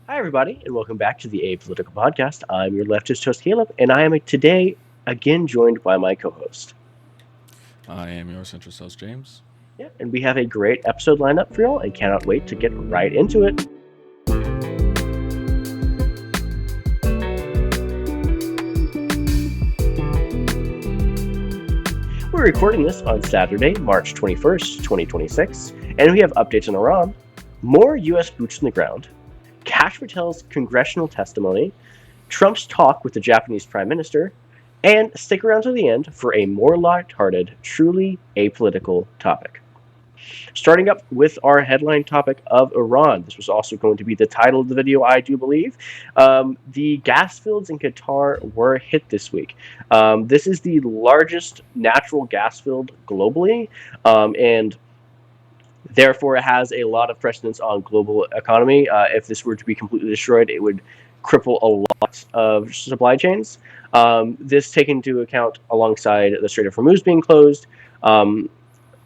Hi, everybody, and welcome back to the Apolitical Podcast. I'm your leftist host, Caleb, and I am today again joined by my co host. I am your central host, James. Yeah, and we have a great episode lined up for y'all and cannot wait to get right into it. We're recording this on Saturday, March 21st, 2026, and we have updates on Iran, more U.S. boots on the ground, Kash Patel's congressional testimony, Trump's talk with the Japanese Prime Minister, and stick around to the end for a more lighthearted, truly apolitical topic. Starting up with our headline topic of Iran. This was also going to be the title of the video, I do believe. The gas fields in Qatar were hit this week. This is the largest natural gas field globally, and therefore it has a lot of precedence on global economy. If this were to be completely destroyed, it would cripple a lot of supply chains. This taken into account alongside the Strait of Hormuz being closed. Um,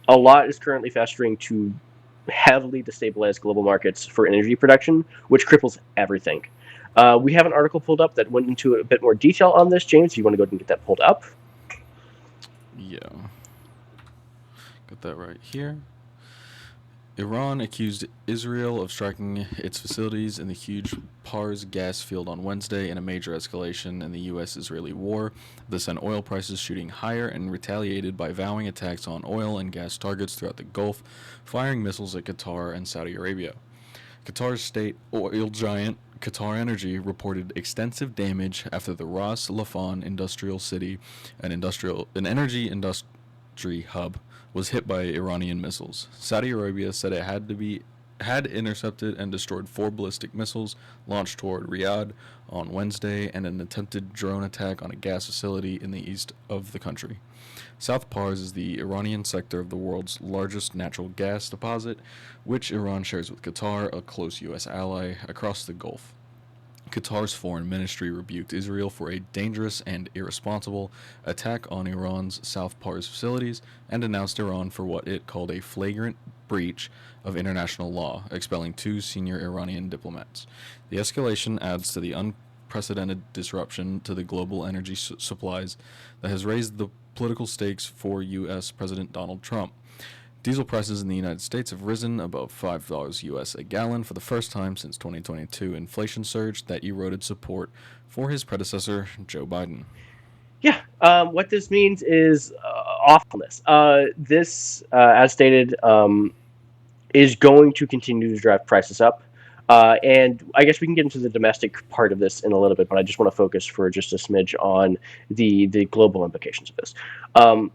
a lot is currently festering to heavily destabilize global markets for energy production, which cripples everything. We have an article pulled up that went into a bit more detail on this. James, if you want to go ahead and get that pulled up. Yeah, got that right here. Iran accused Israel of striking its facilities in the huge Pars gas field on Wednesday in a major escalation in the U.S. Israeli war. This sent oil prices shooting higher and retaliated by vowing attacks on oil and gas targets throughout the Gulf, firing missiles at Qatar and Saudi Arabia. Qatar's state oil giant Qatar Energy reported extensive damage after the Ras Laffan industrial city, an energy industry hub, was hit by Iranian missiles. Saudi Arabia said it had intercepted and destroyed 4 ballistic missiles launched toward Riyadh on Wednesday and an attempted drone attack on a gas facility in the east of the country. South Pars is the Iranian sector of the world's largest natural gas deposit, which Iran shares with Qatar, a close U.S. ally, across the Gulf. Qatar's foreign ministry rebuked Israel for a dangerous and irresponsible attack on Iran's South Pars facilities and denounced Iran for what it called a flagrant breach of international law, expelling 2 senior Iranian diplomats. The escalation adds to the unprecedented disruption to the global energy supplies that has raised the political stakes for U.S. President Donald Trump. Diesel prices in the United States have risen above $5 US a gallon for the first time since 2022 inflation surge that eroded support for his predecessor, Joe Biden. Yeah, what this means is awfulness. This, as stated, is going to continue to drive prices up. And I guess we can get into the domestic part of this in a little bit, but I just want to focus for just a smidge on the global implications of this. Um,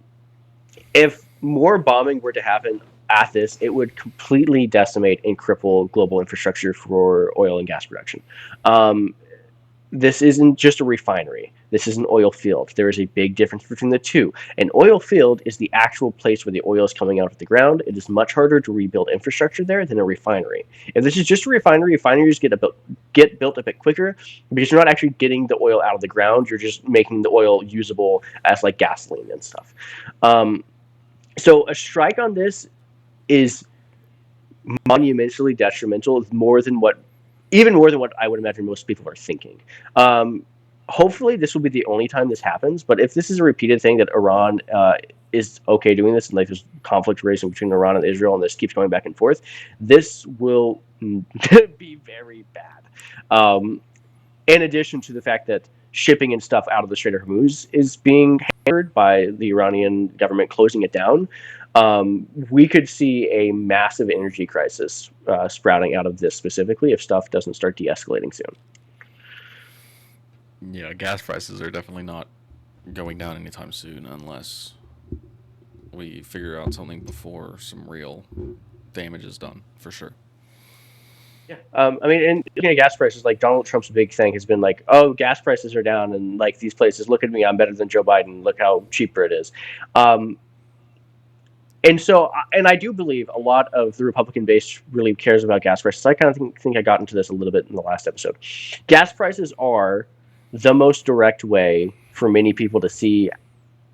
if more bombing were to happen at this, it would completely decimate and cripple global infrastructure for oil and gas production. Um, this isn't just a refinery. This is an oil field. There is a big difference between the two. An oil field is the actual place where the oil is coming out of the ground. It is much harder to rebuild infrastructure there than a refinery. If this is just a refinery, refineries get built a bit quicker because you're not actually getting the oil out of the ground. You're just making the oil usable as like gasoline and stuff. Um, so a strike on this is monumentally detrimental, even more than what I would imagine most people are thinking. Um, Hopefully, this will be the only time this happens. But if this is a repeated thing that Iran is okay doing this, and like there's conflict raising between Iran and Israel, and this keeps going back and forth, this will be very bad. In addition to the fact that shipping and stuff out of the Strait of Hormuz is being hampered by the Iranian government closing it down, we could see a massive energy crisis sprouting out of this specifically if stuff doesn't start de-escalating soon. Yeah, gas prices are definitely not going down anytime soon unless we figure out something before some real damage is done, for sure. Yeah, I mean, and looking at gas prices, like Donald Trump's big thing has been like, oh, gas prices are down, and like these places, look at me, I'm better than Joe Biden. Look how cheaper it is. Um, and so, and I do believe a lot of the Republican base really cares about gas prices. I kind of think I got into this a little bit in the last episode. Gas prices are the most direct way for many people to see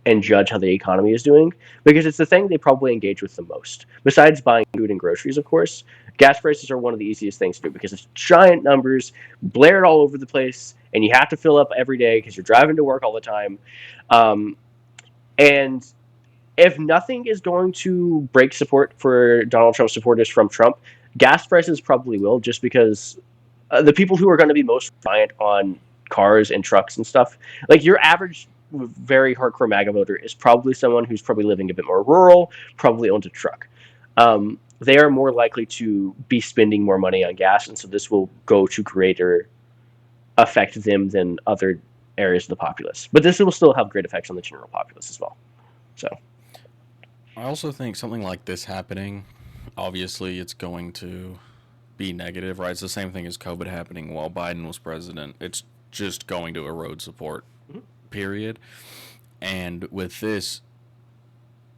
and judge how the economy is doing because it's the thing they probably engage with the most. Besides buying food and groceries, of course, Gas prices are one of the easiest things to do because it's giant numbers blared all over the place, and you have to fill up every day because you're driving to work all the time. Um, and if nothing is going to break support for Donald Trump supporters from Trump, gas prices probably will, just because the people who are going to be most reliant on cars and trucks and stuff, like your average very hardcore MAGA voter, is probably someone who's probably living a bit more rural, probably owns a truck. They are more likely to be spending more money on gas, and so this will go to greater affect them than other areas of the populace. But this will still have great effects on the general populace as well. So I also think something like this happening, obviously, it's going to be negative, right? It's the same thing as COVID happening while Biden was president. It's just going to erode support, period. And with this,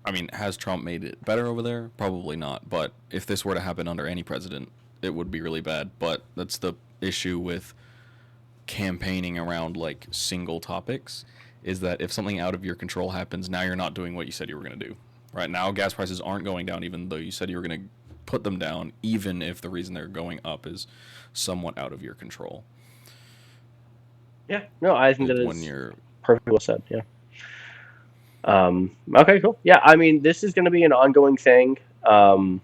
I mean, has Trump made it better over there? Probably not. But if this were to happen under any president, it would be really bad. But that's the issue with campaigning around like single topics, is that if something out of your control happens, now you're not doing what you said you were going to do. Right now, gas prices aren't going down, even though you said you were going to put them down, even if the reason they're going up is somewhat out of your control. yeah, no, I think that When is you're perfectly well said. Yeah. Okay, cool. Yeah, I mean, this is going to be an ongoing thing. I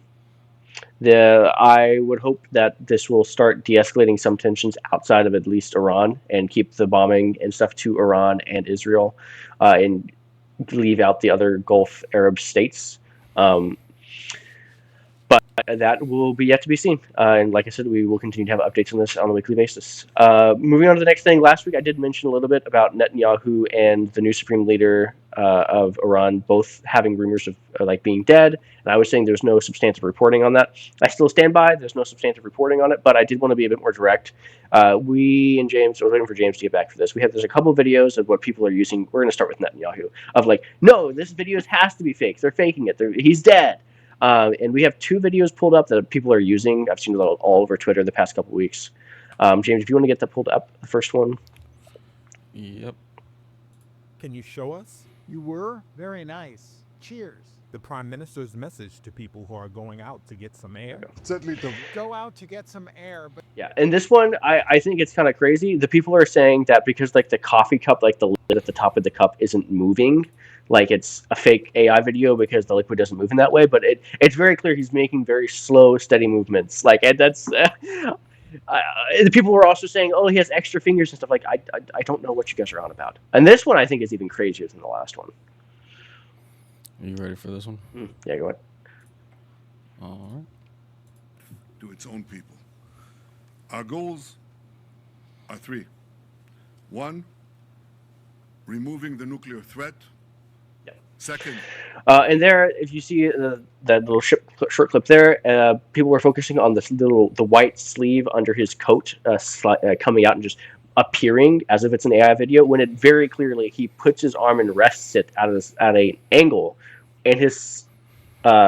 would hope that this will start de-escalating some tensions outside of at least Iran and keep the bombing and stuff to Iran and Israel, and leave out the other Gulf Arab states. Um, but that will be yet to be seen. And like I said, we will continue to have updates on this on a weekly basis. Moving on to the next thing. Last week, I did mention a little bit about Netanyahu and the new supreme leader of Iran both having rumors of like being dead. And I was saying there's no substantive reporting on that. I still stand by. There's no substantive reporting on it, but I did want to be a bit more direct. We and James, I was waiting for James to get back for this. There's a couple of videos of what people are using. We're going to start with Netanyahu of like, no, this video has to be fake. They're faking it. He's dead. And we have two videos pulled up that people are using. I've seen it all over Twitter the past couple of weeks. James, if you want to get that pulled up, the first one. Yep. Can you show us? You were? Very nice. Cheers. The Prime Minister's message to people who are going out to get some air. Go out to get some air, but Yeah, and this one, I think it's kind of crazy. The people are saying that because like the coffee cup, like the lid at the top of the cup isn't moving, like it's a fake AI video because the liquid doesn't move in that way. But it's very clear he's making very slow, steady movements. Like, and that's the people were also saying, oh, he has extra fingers and stuff. Like, I don't know what you guys are on about. And this one I think is even crazier than the last one. Are you ready for this one? Yeah, go ahead. All right. To its own people. Our goals are three. One, removing the nuclear threat. Yeah. Second, and there, if you see that little short clip there, people were focusing on the white sleeve under his coat coming out and just appearing as if it's an AI video, when it very clearly he puts his arm and rests it at an angle, and his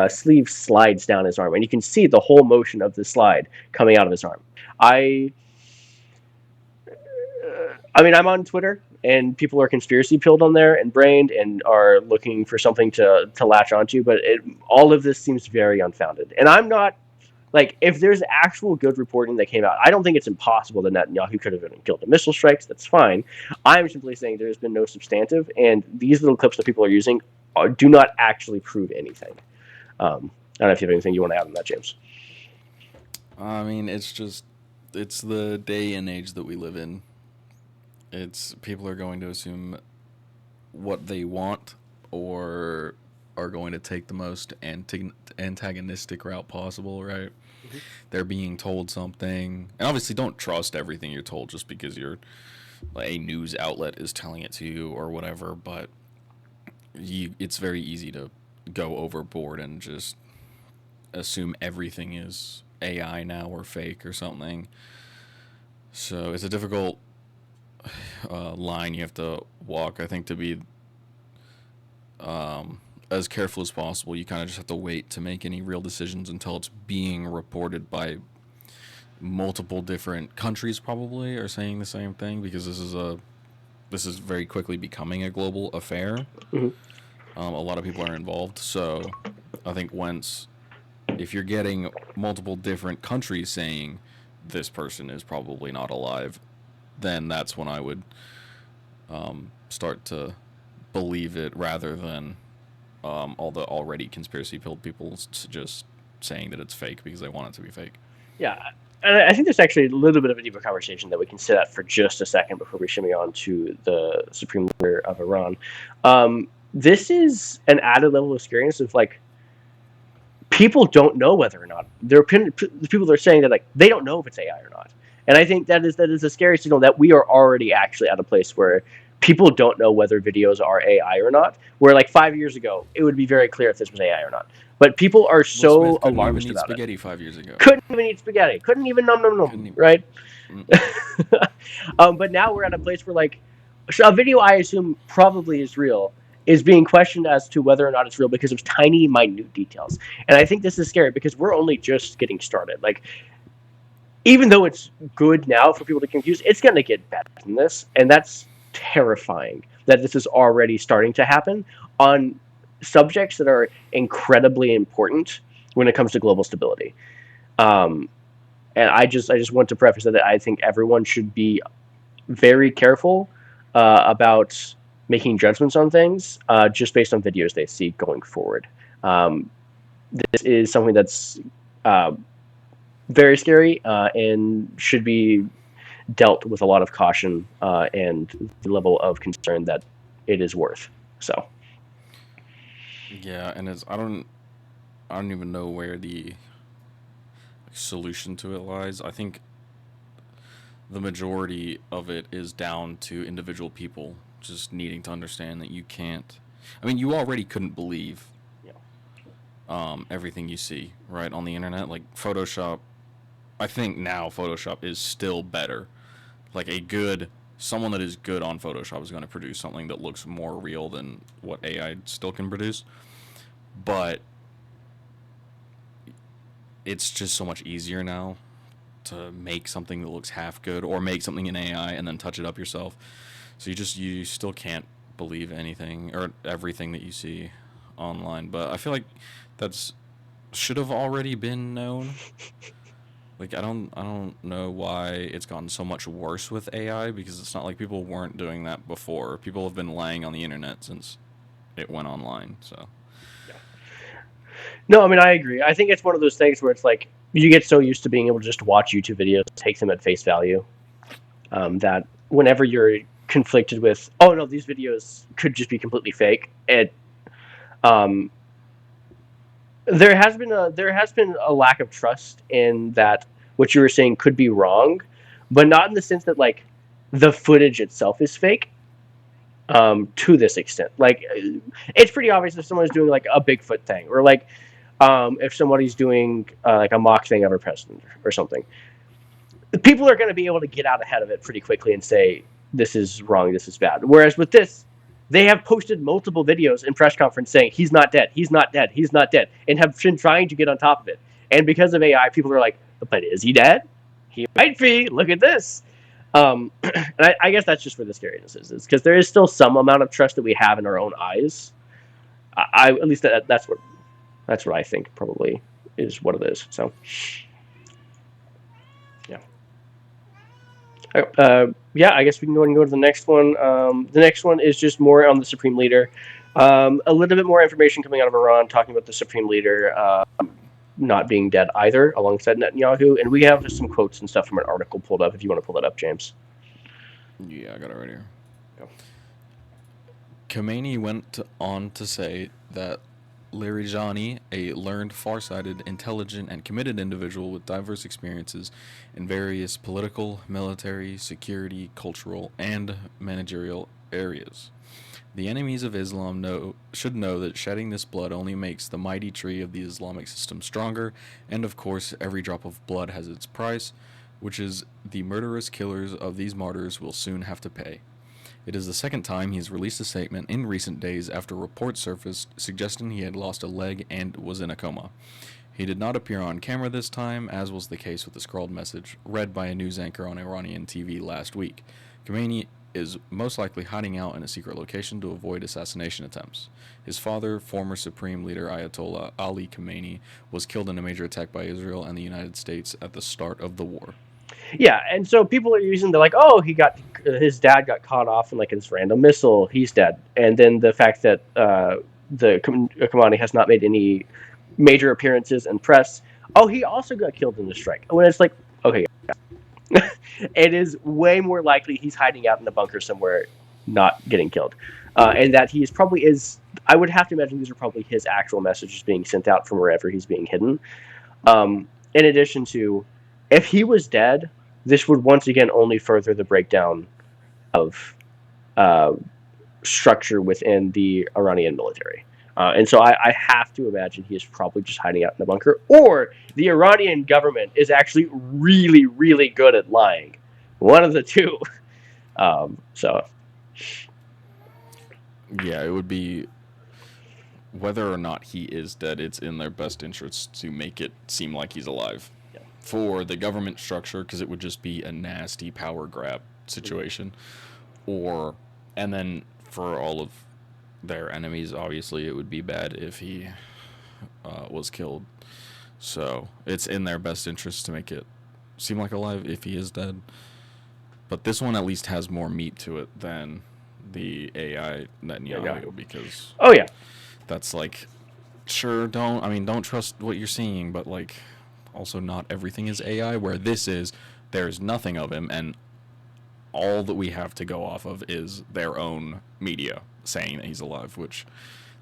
sleeve slides down his arm, and you can see the whole motion of the slide coming out of his arm. I mean, I'm on Twitter, and people are conspiracy pilled on there and brained and are looking for something to latch onto, but all of this seems very unfounded. And I'm not, like, if there's actual good reporting that came out, I don't think it's impossible that Netanyahu could have been killed in missile strikes. That's fine. I'm simply saying there's been no substantive, and these little clips that people are using do not actually prove anything. I don't know if you have anything you want to add on that, James. I mean, it's the day and age that we live in. People are going to assume what they want, or are going to take the most antagonistic route possible, right? Mm-hmm. They're being told something, and obviously don't trust everything you're told just because a news outlet is telling it to you or whatever, but it's very easy to go overboard and just assume everything is AI now or fake or something. So it's a difficult line you have to walk, I think, to be as careful as possible. You kind of just have to wait to make any real decisions until it's being reported by multiple different countries, probably are saying the same thing, because this is very quickly becoming a global affair. Mm-hmm. A lot of people are involved, so I think once if you're getting multiple different countries saying this person is probably not alive, then that's when I would start to believe it rather than all the already conspiracy people just saying that it's fake because they want it to be fake. Yeah, and I think there's actually a little bit of a deeper conversation that we can sit at for just a second before we shimmy on to the supreme leader of Iran. This is an added level of experience of like people don't know whether or not the people that are saying that like they don't know if it's AI or not, and I think that is a scary signal that we are already actually at a place where people don't know whether videos are AI or not. Where like 5 years ago, it would be very clear if this was AI or not. But people are Will so Smith couldn't even alarmist eat about it. spaghetti 5 years ago. Couldn't even eat spaghetti. Couldn't even num num Couldn't num. even. Right. Mm-mm. But now we're at a place where like a video I assume probably is real is being questioned as to whether or not it's real because of tiny minute details. And I think this is scary because we're only just getting started. Like even though it's good now for people to confuse, it's going to get better than this, and that's terrifying that this is already starting to happen on subjects that are incredibly important when it comes to global stability. Um, and I just want to preface that I think everyone should be very careful about making judgments on things just based on videos they see going forward. Um, this is something that's uh, very scary and should be dealt with a lot of caution and the level of concern that it is worth. So, Yeah, and I don't even know where the solution to it lies. I think the majority of it is down to individual people just needing to understand that you can't. I mean, you already couldn't believe yeah, everything you see right on the internet. Like Photoshop, I think now Photoshop is still better. Like someone that is good on Photoshop is going to produce something that looks more real than what AI still can produce. But it's just so much easier now to make something that looks half good or make something in AI and then touch it up yourself. So you still can't believe anything or everything that you see online. But I feel like that's should have already been known. Like I don't know why it's gotten so much worse with AI because it's not like people weren't doing that before. People have been lying on the internet since it went online. So yeah. No, I mean I agree. I think it's one of those things where it's like you get so used to being able to just watch YouTube videos, take them at face value, that whenever you're conflicted with, oh no, these videos could just be completely fake, it um, there has been a lack of trust in that what you were saying could be wrong, but not in the sense that like the footage itself is fake. To this extent, like it's pretty obvious if someone's doing like a Bigfoot thing, or like if somebody's doing like a mock thing of a president or something. People are going to be able to get out ahead of it pretty quickly and say this is wrong, this is bad. Whereas with this, they have posted multiple videos in press conference saying he's not dead, he's not dead, he's not dead, and have been trying to get on top of it. And because of AI, people are like, but is he dead? He might be. Look at this. And I guess that's just where the scariness is because there is still some amount of trust that we have in our own eyes. At least that's what I think probably is what it is. So yeah. Yeah, I guess we can go ahead and go to the next one. The next one is just more on the Supreme Leader. A little bit more information coming out of Iran talking about the Supreme Leader not being dead either, alongside Netanyahu. And we have just some quotes and stuff from an article pulled up if you want to pull that up, James. yeah, I got it right here. Yeah. Khomeini went on to say that Larijani, a learned, far-sighted, intelligent, and committed individual with diverse experiences in various political, military, security, cultural, and managerial areas. The enemies of Islam should know that shedding this blood only makes the mighty tree of the Islamic system stronger, and of course, every drop of blood has its price, which is the murderous killers of these martyrs will soon have to pay. It is the second time he has released a statement in recent days after reports surfaced suggesting he had lost a leg and was in a coma. He did not appear on camera this time, as was the case with the scrawled message read by a news anchor on Iranian TV last week. Khomeini is most likely hiding out in a secret location to avoid assassination attempts. His father, former Supreme Leader Ayatollah Ali Khamenei, was killed in a major attack by Israel and the United States at the start of the war. Yeah, and so people are using the like, oh, his dad got caught off in like his random missile, he's dead, and then the fact that the Khamenei has not made any major appearances in press. Oh, he also got killed in the strike. When it's like, okay, it is way more likely he's hiding out in a bunker somewhere, not getting killed, and that he's probably is. I would have to imagine these are probably his actual messages being sent out from wherever he's being hidden. In addition to, if he was dead, this would once again only further the breakdown of uh, structure within the Iranian military. And so I have to imagine he is probably just hiding out in a bunker, or the Iranian government is actually really, really good at lying. One of the two. So Yeah, it would be whether or not he is dead, it's in their best interest to make it seem like he's alive. Yeah. For the government structure, because it would just be a nasty power grab situation. And then for all of their enemies, obviously, it would be bad if he was killed. So it's in their best interest to make it seem like alive if he is dead. But this one at least has more meat to it than the AI Netanyahu, because oh yeah, that's like, sure, don't trust what you're seeing, but like, also not everything is AI, where this is, there's nothing of him, and all that we have to go off of is their own media saying that he's alive, which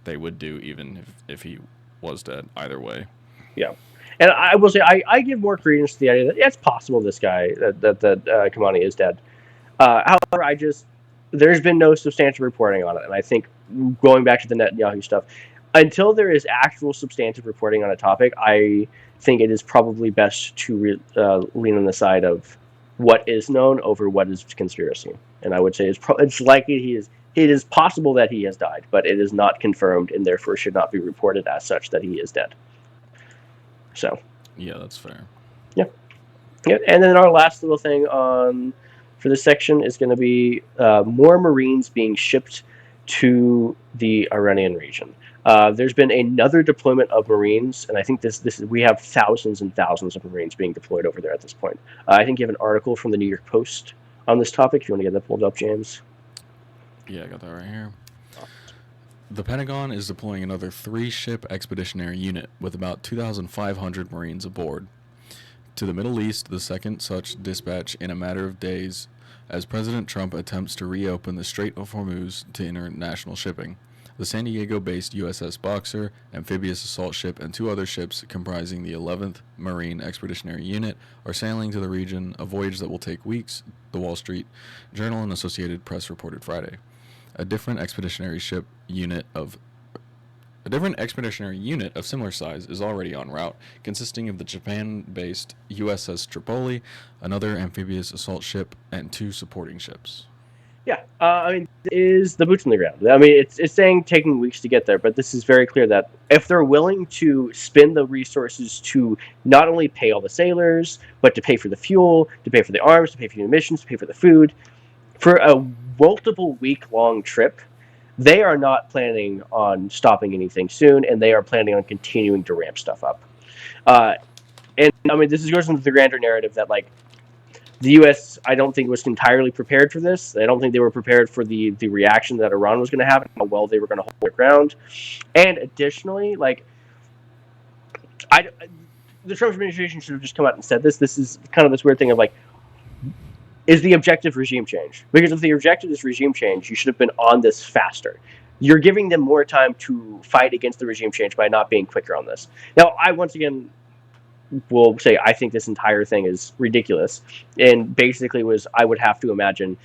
they would do even if he was dead, either way. yeah. And I will say I give more credence to the idea that it's possible this guy that Khamenei is dead. However, there's been no substantial reporting on it, and I think going back to the Netanyahu stuff, until there is actual substantive reporting on a topic, I think it is probably best to lean on the side of what is known over what is conspiracy. And I would say it's likely it is possible that he has died, but it is not confirmed, and therefore should not be reported as such that he is dead. So yeah, that's fair. Yeah, and then our last little thing for this section is going to be more Marines being shipped to the Iranian region. There's been another deployment of Marines, and I think we have thousands and thousands of Marines being deployed over there at this point. I think you have an article from the New York Post on this topic. If you want to get that pulled up, James. Yeah, I got that right here. The Pentagon is deploying another 3-ship expeditionary unit with about 2,500 Marines aboard to the Middle East, the second such dispatch in a matter of days, as President Trump attempts to reopen the Strait of Hormuz to international shipping. The San Diego-based USS Boxer, amphibious assault ship, and 2 other ships comprising the 11th Marine Expeditionary Unit are sailing to the region, a voyage that will take weeks, the Wall Street Journal and Associated Press reported Friday. A different expeditionary unit of similar size is already en route, consisting of the Japan-based USS Tripoli, another amphibious assault ship, and 2 supporting ships. Yeah, I mean, is the boots on the ground. I mean, it's saying taking weeks to get there, but this is very clear that if they're willing to spend the resources to not only pay all the sailors, but to pay for the fuel, to pay for the arms, to pay for the emissions, to pay for the food, for a multiple week-long trip, they are not planning on stopping anything soon, and they are planning on continuing to ramp stuff up. And I mean, this goes into the grander narrative that, like, the U.S., I don't think, was entirely prepared for this. I don't think they were prepared for the reaction that Iran was going to have and how well they were going to hold their ground. And additionally, like, the Trump administration should have just come out and said this. This is kind of this weird thing of, like, is the objective regime change? Because if the objective is regime change, you should have been on this faster. You're giving them more time to fight against the regime change by not being quicker on this. Now, I once again will say I think this entire thing is ridiculous, and basically I would have to imagine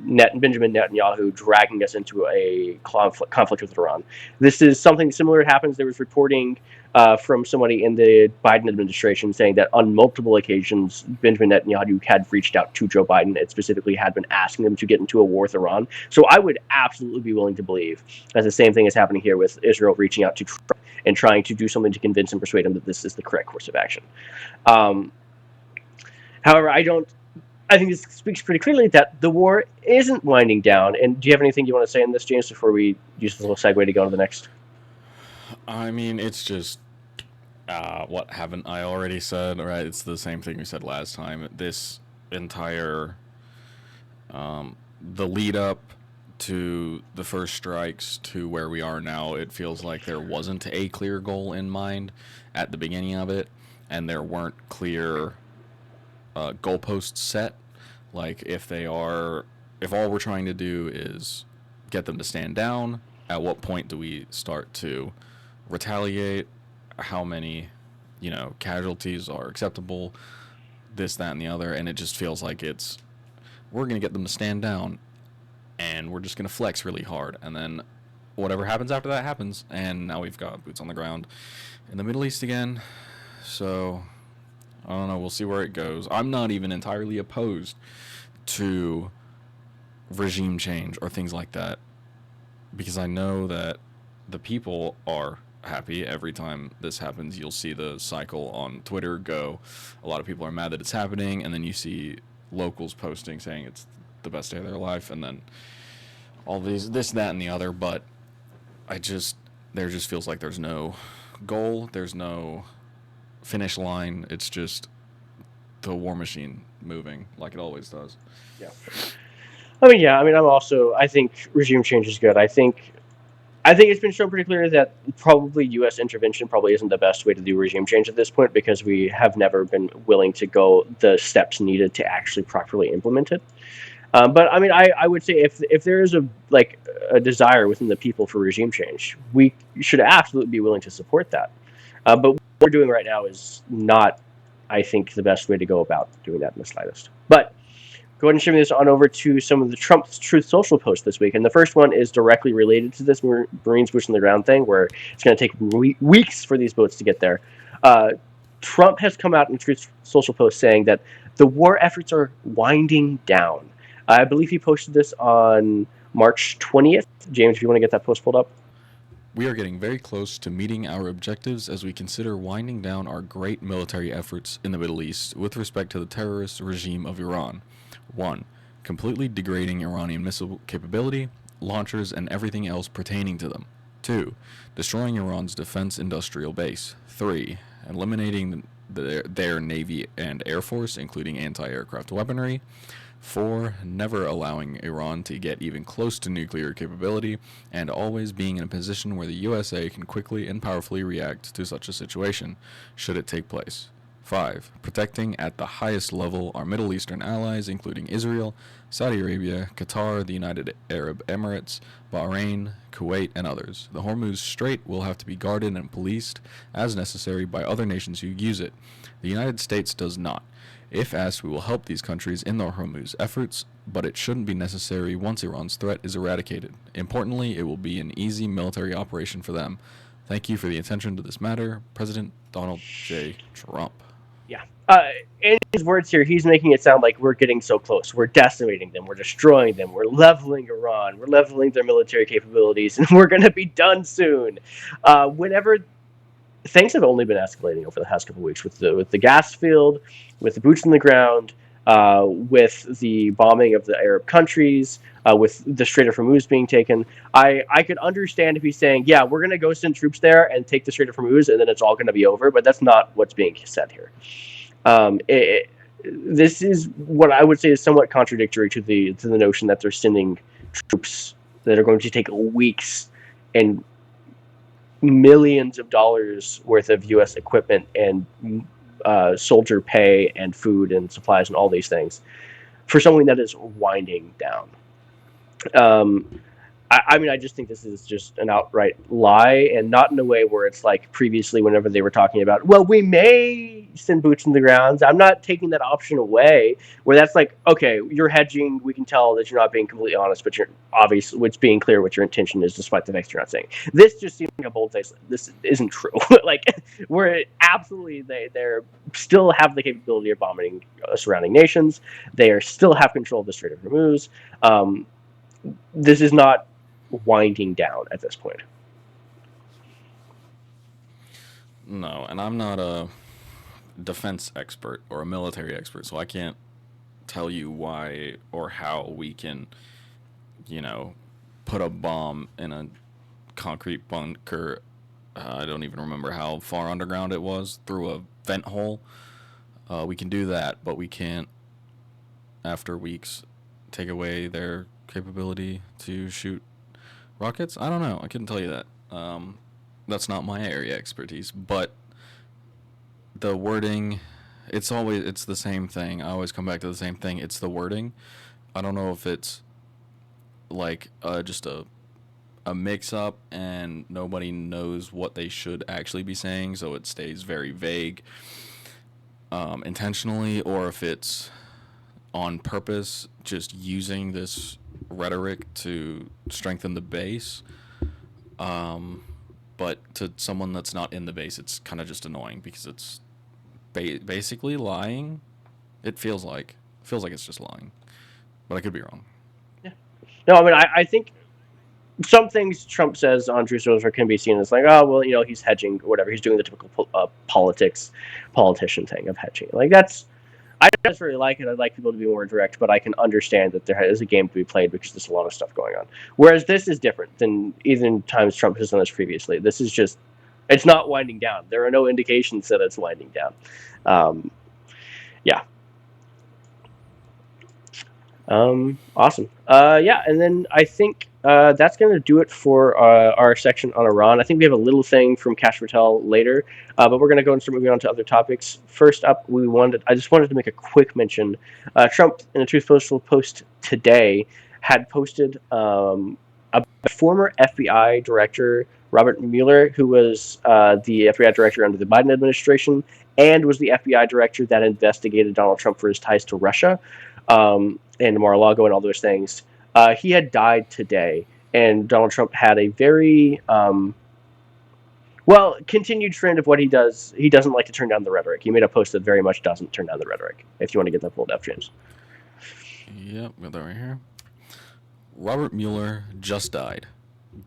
Benjamin Netanyahu dragging us into a conflict with Iran. This is something similar happens. There was reporting from somebody in the Biden administration saying that on multiple occasions, Benjamin Netanyahu had reached out to Joe Biden and specifically had been asking him to get into a war with Iran. So I would absolutely be willing to believe that the same thing is happening here with Israel reaching out to Trump and trying to do something to convince and persuade him that this is the correct course of action. However, I think this speaks pretty clearly that the war isn't winding down. And do you have anything you want to say in this, James, before we use this little segue to go to the next? I mean, it's just what haven't I already said? Right, it's the same thing we said last time. This entire the lead up to the first strikes to where we are now, it feels like there wasn't a clear goal in mind at the beginning of it, and there weren't clear goalposts set. Like if all we're trying to do is get them to stand down, at what point do we start to retaliate? How many, casualties are acceptable? This, that, and the other, and it just feels like we're gonna get them to stand down, and we're just gonna flex really hard, and then whatever happens after that happens, and now we've got boots on the ground in the Middle East again. So I don't know. We'll see where it goes. I'm not even entirely opposed to regime change or things like that, because I know that the people are happy every time this happens. You'll see the cycle on Twitter go. A lot of people are mad that it's happening, and then you see locals posting saying it's the best day of their life, and then all these this, that, and the other. But there just feels like there's no goal, there's no finish line. It's just the war machine moving like it always does. Yeah. I think regime change is good. I think it's been shown pretty clear that probably U.S. intervention probably isn't the best way to do regime change at this point, because we have never been willing to go the steps needed to actually properly implement it. But I would say if there is a desire within the people for regime change, we should absolutely be willing to support that. But what we're doing right now is not, I think, the best way to go about doing that in the slightest. But go ahead and shift this on over to some of the Trump's Truth Social posts this week. And the first one is directly related to this Marines boots on the ground thing, where it's going to take weeks for these boats to get there. Trump has come out in Truth Social post saying that the war efforts are winding down. I believe he posted this on March 20th. James, if you want to get that post pulled up. We are getting very close to meeting our objectives as we consider winding down our great military efforts in the Middle East with respect to the terrorist regime of Iran. 1. Completely degrading Iranian missile capability, launchers, and everything else pertaining to them. 2. Destroying Iran's defense industrial base. 3. Eliminating their Navy and Air Force, including anti-aircraft weaponry. 4. Never allowing Iran to get even close to nuclear capability, and always being in a position where the USA can quickly and powerfully react to such a situation, should it take place. 5. Protecting at the highest level our Middle Eastern allies, including Israel, Saudi Arabia, Qatar, the United Arab Emirates, Bahrain, Kuwait, and others. The Hormuz Strait will have to be guarded and policed as necessary by other nations who use it. The United States does not. If asked, we will help these countries in their Hormuz efforts, but it shouldn't be necessary once Iran's threat is eradicated. Importantly, it will be an easy military operation for them. Thank you for the attention to this matter, President Donald J. Trump. Yeah. In his words here, he's making it sound like we're getting so close. We're decimating them. We're destroying them. We're leveling Iran. We're leveling their military capabilities, and we're going to be done soon. Whenever things have only been escalating over the past couple of weeks with the gas field, with the boots on the ground, with the bombing of the Arab countries, with the Strait of Hormuz being taken. I could understand if he's saying, yeah, we're going to go send troops there and take the Strait of Hormuz, and then it's all going to be over. But that's not what's being said here. This is what I would say is somewhat contradictory to the notion that they're sending troops that are going to take weeks and millions of dollars worth of U.S. equipment and soldier pay and food and supplies and all these things for something that is winding down. I just think this is just an outright lie, and not in a way where it's like previously whenever they were talking about, well, we may send boots in the ground. I'm not taking that option away, where that's like, okay, you're hedging. We can tell that you're not being completely honest, but you're obviously, it's being clear what your intention is, despite the fact you're not saying. This just seems like a bold face. This isn't true. Like, we're absolutely, they're still have the capability of bombing surrounding nations. They are still have control of the Strait of Hormuz. This is not winding down at this point. No, and I'm not a defense expert or a military expert, so I can't tell you why or how we can, you know, put a bomb in a concrete bunker. I don't even remember how far underground it was, through a vent hole. We can do that, but we can't, after weeks, take away their capability to shoot rockets. I don't know. I couldn't tell you that. That's not my area expertise, but the wording, it's the same thing. I always come back to the same thing. It's the wording. I don't know if it's like just a mix up and nobody knows what they should actually be saying, so it stays very vague intentionally, or if it's on purpose, just using this rhetoric to strengthen the base. But to someone that's not in the base, it's kind of just annoying because it's basically lying. It feels like it's just lying, but I could be wrong. Yeah. No, I mean, I think some things Trump says on True Social can be seen as like, oh, well, he's hedging or whatever. He's doing the typical politician thing of hedging. Like, I don't necessarily like it. I'd like people to be more direct, but I can understand that there is a game to be played because there's a lot of stuff going on. Whereas this is different than even times Trump has done this previously. This is just, it's not winding down. There are no indications that it's winding down. Yeah. Awesome. Yeah, and then I think that's going to do it for our section on Iran. I think we have a little thing from Kash Patel later, but we're going to go and start moving on to other topics. First up, I just wanted to make a quick mention. Trump, in a Truth Social post today, had posted a former FBI director, Robert Mueller, who was the FBI director under the Biden administration and was the FBI director that investigated Donald Trump for his ties to Russia. And Mar-a-Lago and all those things. He had died today, and Donald Trump had a very continued trend of what he does. He doesn't like to turn down the rhetoric. He made a post that very much doesn't turn down the rhetoric. If you want to get that pulled up, James. Yep, got that right here. Robert Mueller just died.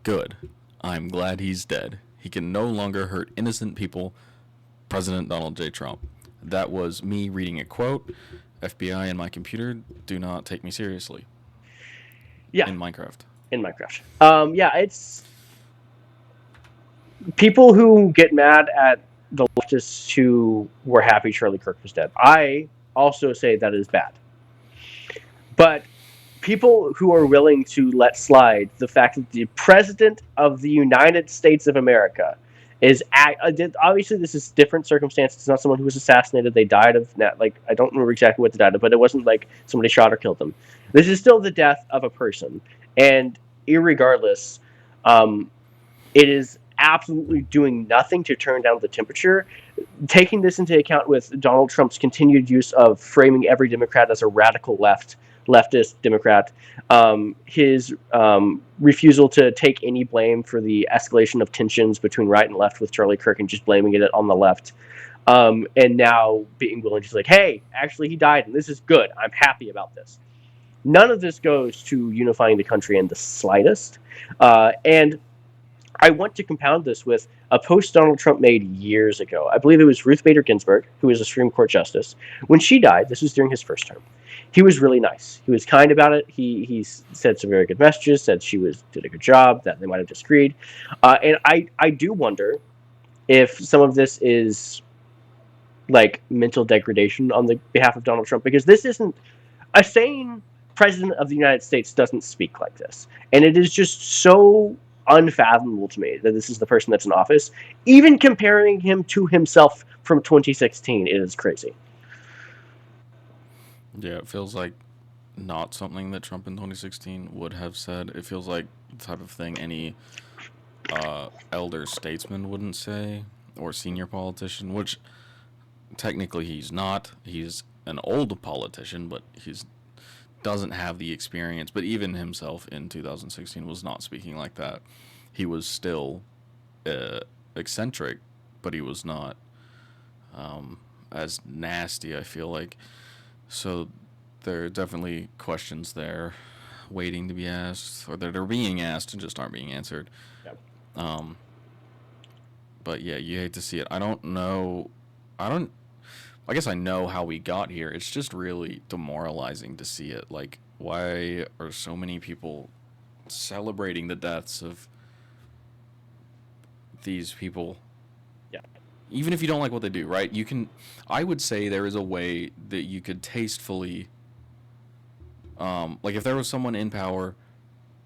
Good. I'm glad he's dead. He can no longer hurt innocent people. President Donald J. Trump. That was me reading a quote. FBI and my computer do not take me seriously. Yeah. In Minecraft. Yeah, it's people who get mad at the leftists who were happy Charlie Kirk was dead. I also say that is bad. But people who are willing to let slide the fact that the president of the United States of America is obviously this is different circumstances. It's not someone who was assassinated. They died of I don't remember exactly what they died of, but it wasn't like somebody shot or killed them. This is still the death of a person, and irregardless, it is absolutely doing nothing to turn down the temperature. Taking this into account with Donald Trump's continued use of framing every Democrat as a radical leftist Democrat, his refusal to take any blame for the escalation of tensions between right and left with Charlie Kirk and just blaming it on the left, and now being willing to say, hey, actually he died and this is good. I'm happy about this. None of this goes to unifying the country in the slightest. And I want to compound this with a post Donald Trump made years ago. I believe it was Ruth Bader Ginsburg, who was a Supreme Court justice. When she died, this was during his first term, he was really nice. He was kind about it. He said some very good messages, said she did a good job, that they might have disagreed. And I do wonder if some of this is like mental degradation on the behalf of Donald Trump, because this isn't a sane president of the United States doesn't speak like this. And it is just so unfathomable to me that this is the person that's in office. Even comparing him to himself from 2016, it is crazy. Yeah, it feels like not something that Trump in 2016 would have said. It feels like the type of thing any elder statesman wouldn't say, or senior politician, which technically he's not. He's an old politician, but he's doesn't have the experience. But even himself in 2016 was not speaking like that. He was still eccentric, but he was not as nasty, I feel like. So there are definitely questions there waiting to be asked, or that are being asked and just aren't being answered. Yep. But yeah, you hate to see it. I don't know. I I guess I know how we got here. It's just really demoralizing to see it. Like, why are so many people celebrating the deaths of these people? Yeah. Even if you don't like what they do, right? You can. I would say there is a way that you could tastefully, like, if there was someone in power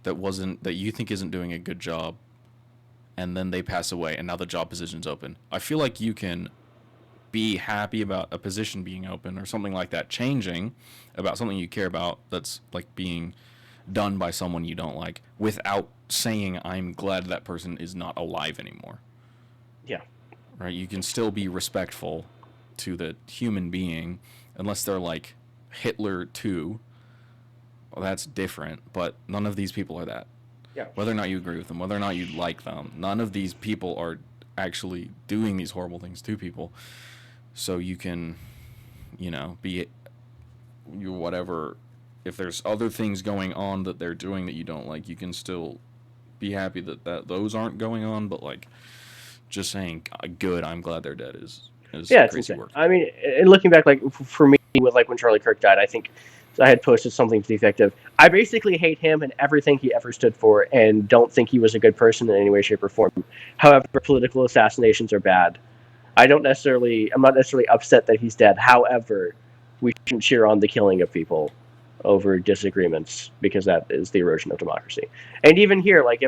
that you think isn't doing a good job, and then they pass away, and now the job position's open. I feel like you can be happy about a position being open or something like that changing, about something you care about that's like being done by someone you don't like, without saying I'm glad that person is not alive anymore. Yeah. Right? You can still be respectful to the human being, unless they're like Hitler too. Well, that's different, but none of these people are that. Yeah. Whether or not you agree with them, whether or not you like them, none of these people are actually doing these horrible things to people. So you can, be you whatever. If there's other things going on that they're doing that you don't like, you can still be happy that those aren't going on. But like, just saying, good, I'm glad they're dead is Yeah, it's crazy insane. work. I mean, and looking back, like for me, with like when Charlie Kirk died, I think I had posted something to the effect of, I basically hate him and everything he ever stood for, and don't think he was a good person in any way, shape, or form. However, political assassinations are bad. I'm not necessarily upset that he's dead. However, we shouldn't cheer on the killing of people over disagreements, because that is the erosion of democracy. And even here, like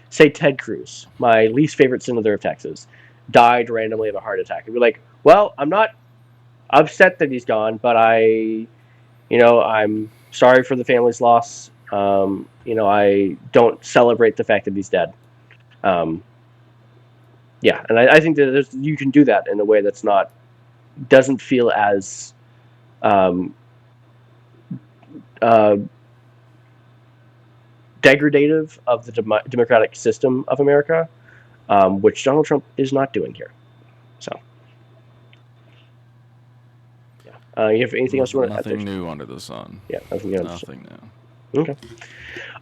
say Ted Cruz, my least favorite senator of Texas, died randomly of a heart attack, and we're like, well, I'm not upset that he's gone, but I'm sorry for the family's loss. I don't celebrate the fact that he's dead. Yeah, and I think that you can do that in a way that's doesn't feel as uh, degradative of the democratic system of America, which Donald Trump is not doing here. So, yeah. You have anything else you want to add there? Nothing new under the sun. Yeah, nothing else. Nothing new. Okay.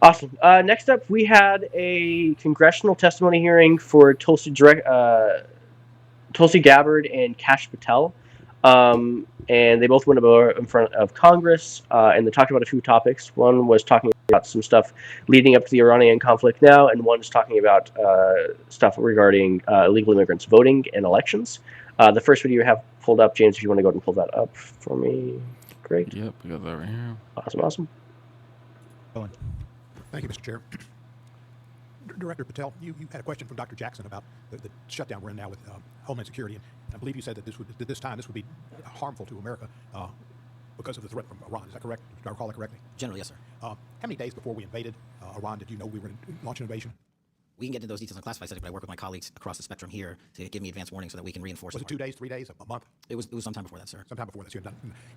Awesome. Next up, we had a congressional testimony hearing for Tulsi Gabbard and Kash Patel. And they both went in front of Congress, and they talked about a few topics. One was talking about some stuff leading up to the Iranian conflict now, and one is talking about stuff regarding illegal immigrants voting and elections. The first video you have pulled up, James, if you want to go ahead and pull that up for me, great. Yep, we got that right here. Awesome. Thank you, Mr. Chair. Director Patel, you had a question from Dr. Jackson about the shutdown we're in now with Homeland Security, and I believe you said that this would be harmful to America because of the threat from Iran. Is that correct? Did I recall that correctly? Generally, yes, sir. How many days before we invaded Iran did you know we were going to launch an invasion? We can get into those details in classified setting, but I work with my colleagues across the spectrum here to give me advance warning so that we can reinforce. Was it 2 days, 3 days, a month? It was sometime before that, sir. Sometime before that. So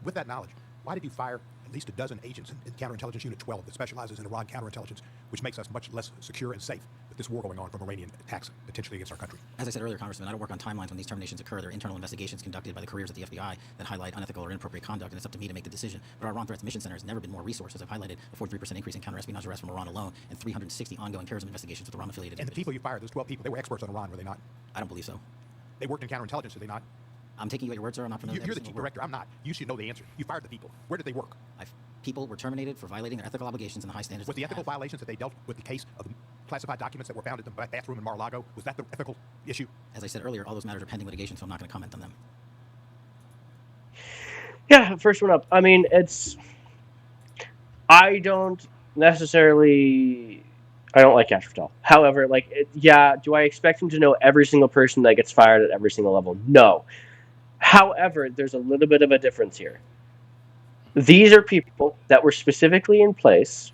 with that knowledge, why did you fire at least a dozen agents in Counterintelligence Unit 12 that specializes in Iran counterintelligence, which makes us much less secure and safe with this war going on from Iranian attacks potentially against our country? As I said earlier, Congressman, I don't work on timelines when these terminations occur. There are internal investigations conducted by the careers at the FBI that highlight unethical or inappropriate conduct, and it's up to me to make the decision. But our Iran Threats Mission Center has never been more resourced. As I've highlighted, a 43% increase in counter-espionage arrests from Iran alone, and 360 ongoing terrorism investigations with Iran-affiliated And the people you fired, those 12 people, they were experts on Iran, were they not? I don't believe so. They worked in counterintelligence, did they not? I'm taking you at your word, sir. I'm not familiar. You're the chief director. I'm not. You should know the answer. You fired the people. Where did they work? People were terminated for violating their ethical obligations and the high standards. Was the ethical violations that they dealt with the case of the classified documents that were found in the bathroom in Mar-a-Lago, was that the ethical issue? As I said earlier, all those matters are pending litigation, so I'm not going to comment on them. Yeah, first one up. I mean, I don't like Kash Patel. However, do I expect him to know every single person that gets fired at every single level? No. However, there's a little bit of a difference here. These are people that were specifically in place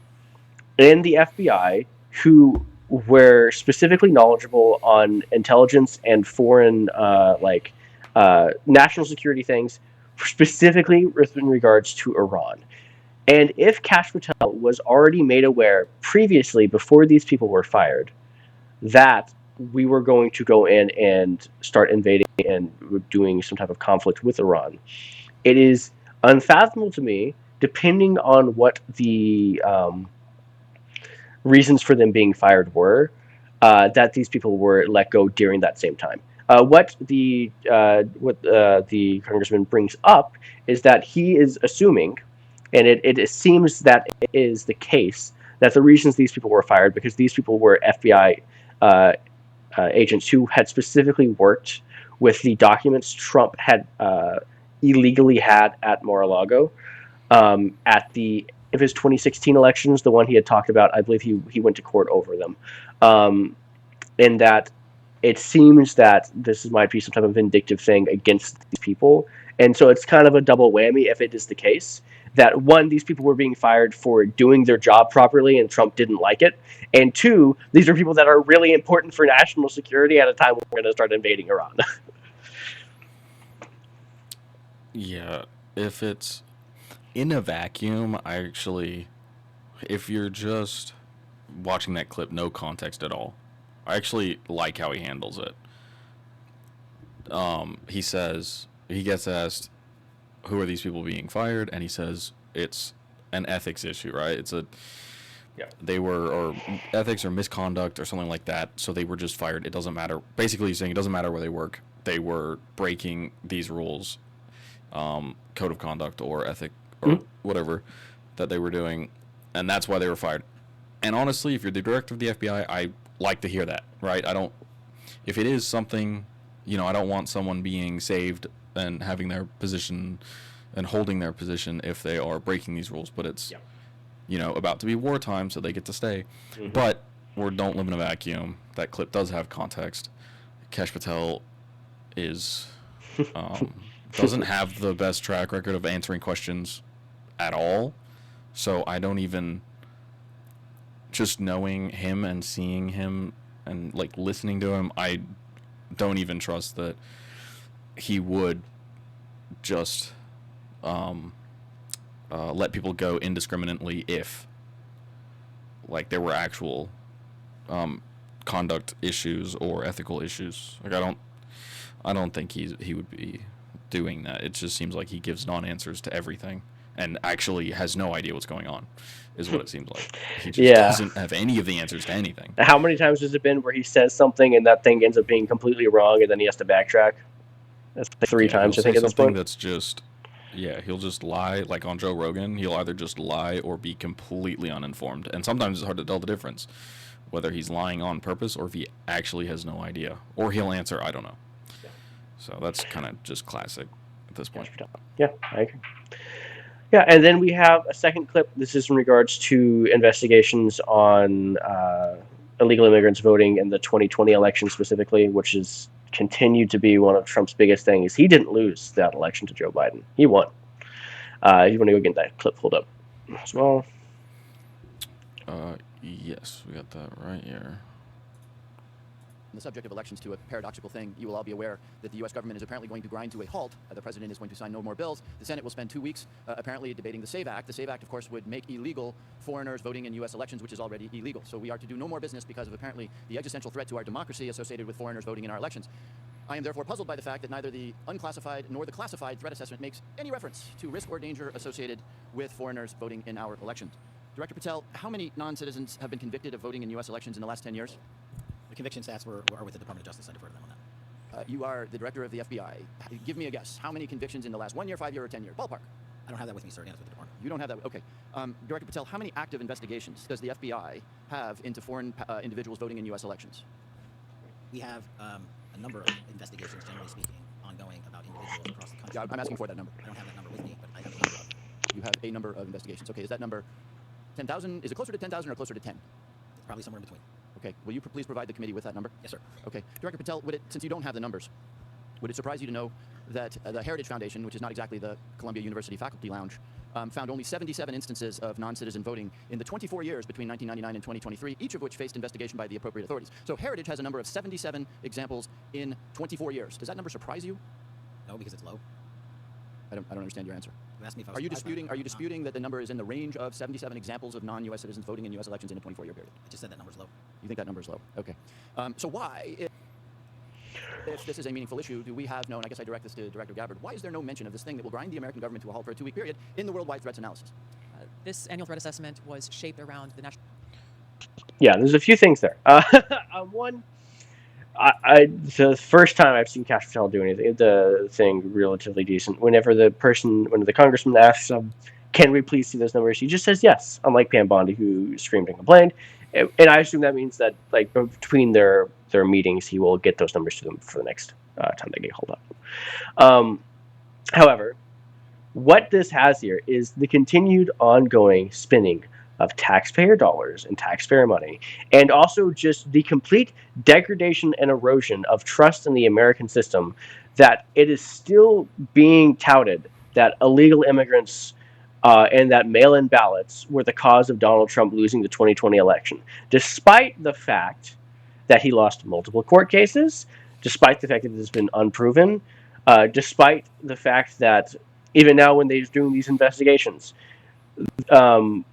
in the FBI who were specifically knowledgeable on intelligence and foreign, national security things, specifically in regards to Iran. And if Kash Patel was already made aware previously, before these people were fired, that we were going to go in and start invading and doing some type of conflict with Iran, it is unfathomable to me, depending on what the reasons for them being fired were, that these people were let go during that same time. The congressman brings up is that he is assuming, and it seems that it is the case, that the reasons these people were fired because these people were FBI uh, agents who had specifically worked with the documents Trump had illegally had at Mar-a-Lago at the of his 2016 elections, the one he had talked about. I believe he went to court over them, in that it seems that this might be some type of vindictive thing against these people, and so it's kind of a double whammy if it is the case that one, these people were being fired for doing their job properly and Trump didn't like it, and two, these are people that are really important for national security at a time when we're going to start invading Iran. Yeah, if it's in a vacuum, if you're just watching that clip, no context at all, I actually like how he handles it. He gets asked, who are these people being fired? And he says it's an ethics issue, right? Yeah. They were, or ethics or misconduct or something like that. So they were just fired. It doesn't matter. Basically, he's saying it doesn't matter where they work. They were breaking these rules, code of conduct or ethic or whatever that they were doing, and that's why they were fired. And honestly, if you're the director of the FBI, I like to hear that, right? If it is something, I don't want someone being saved and having their position and holding their position if they are breaking these rules, but it's, about to be wartime, so they get to stay. But we don't live in a vacuum. That clip does have context. Kash Patel doesn't have the best track record of answering questions at all. So I don't even, just knowing him and seeing him and listening to him, I don't even trust that he would just let people go indiscriminately if there were actual conduct issues or ethical issues. I don't think he would be doing that. It just seems like he gives non-answers to everything and actually has no idea what's going on, is what it seems like. He just doesn't have any of the answers to anything. How many times has it been where he says something and that thing ends up being completely wrong and then he has to backtrack? That's three times, I think, at this point. That's just, he'll just lie. Like on Joe Rogan, he'll either just lie or be completely uninformed. And sometimes it's hard to tell the difference, whether he's lying on purpose or if he actually has no idea. Or he'll answer, I don't know. Yeah. So that's kind of just classic at this point. Yeah, I agree. Yeah, and then we have a second clip. This is in regards to investigations on illegal immigrants voting in the 2020 election specifically, which is continued to be one of Trump's biggest things. He didn't lose that election to Joe Biden. He won. You want to go get that clip pulled up as well? Yes, we got that right here. On the subject of elections, to a paradoxical thing, you will all be aware that the U.S. government is apparently going to grind to a halt. The president is going to sign no more bills. The Senate will spend 2 weeks apparently debating the SAVE Act. The SAVE Act, of course, would make illegal foreigners voting in U.S. elections, which is already illegal. So we are to do no more business because of apparently the existential threat to our democracy associated with foreigners voting in our elections. I am therefore puzzled by the fact that neither the unclassified nor the classified threat assessment makes any reference to risk or danger associated with foreigners voting in our elections. Director Patel, how many non-citizens have been convicted of voting in U.S. elections in the last 10 years? The conviction stats are with the Department of Justice. I defer to them on that. You are the director of the FBI. Give me a guess. How many convictions in the last 1 year, 5 year, or 10 year? Ballpark. I don't have that with me, sir. Again, it's with the department. You don't have that? Okay. Director Patel, how many active investigations does the FBI have into foreign individuals voting in U.S. elections? We have a number of investigations, generally speaking, ongoing about individuals across the country. Yeah, I'm asking for that number. I don't have that number with me, but I have a number of them. You have a number of investigations. Okay, is that number 10,000? Is it closer to 10,000 or closer to 10? It's probably somewhere in between. Okay. Will you please provide the committee with that number? Yes, sir. Okay. Director Patel, since you don't have the numbers, would it surprise you to know that the Heritage Foundation, which is not exactly the Columbia University Faculty Lounge, found only 77 instances of non-citizen voting in the 24 years between 1999 and 2023, each of which faced investigation by the appropriate authorities. So Heritage has a number of 77 examples in 24 years. Does that number surprise you? No, because it's low. I don't understand your answer. You asked me if I was Are you surprised disputing that the number is in the range of 77 examples of non-U.S. citizens voting in U.S. elections in a 24-year period? I just said that number's low. You think that number's low? Okay. So why, if this is a meaningful issue, do we have no, and I guess I direct this to Director Gabbard, why is there no mention of this thing that will grind the American government to a halt for a 2-week period in the worldwide threats analysis? This annual threat assessment was shaped around the national... Yeah, there's a few things there. One, The first time I've seen Kash Patel do anything, the thing relatively decent. When the congressman asks him, "Can we please see those numbers?" He just says yes. Unlike Pam Bondi, who screamed and complained, and I assume that means that like between their meetings, he will get those numbers to them for the next time they get called up. However, what this has here is the continued ongoing spinning of taxpayer dollars and taxpayer money, and also just the complete degradation and erosion of trust in the American system, that it is still being touted that illegal immigrants and that mail-in ballots were the cause of Donald Trump losing the 2020 election, despite the fact that he lost multiple court cases, despite the fact that it has been unproven, despite the fact that even now when they're doing these investigations, um,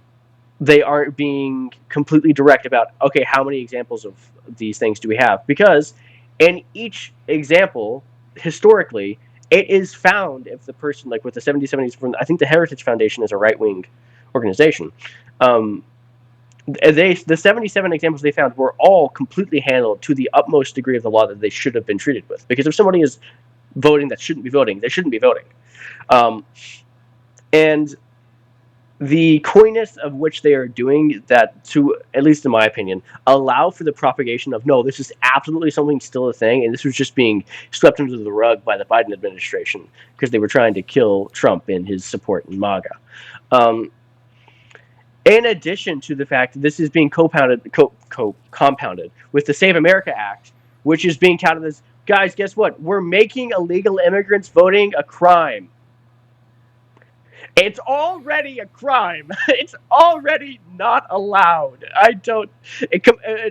they aren't being completely direct about, okay, how many examples of these things do we have? Because in each example, historically, it is found if the person, like with the 7070s, from I think the Heritage Foundation is a right-wing organization. The 77 examples they found were all completely handled to the utmost degree of the law that they should have been treated with. Because if somebody is voting that shouldn't be voting, they shouldn't be voting. And the coyness of which they are doing that, to at least in my opinion, allow for the propagation of, no, this is absolutely something still a thing, and this was just being swept under the rug by the Biden administration because they were trying to kill Trump and his support in MAGA. In addition to the fact that this is being compounded with the Save America Act, which is being touted as, guys, guess what? We're making illegal immigrants voting a crime. It's already a crime. It's already not allowed. In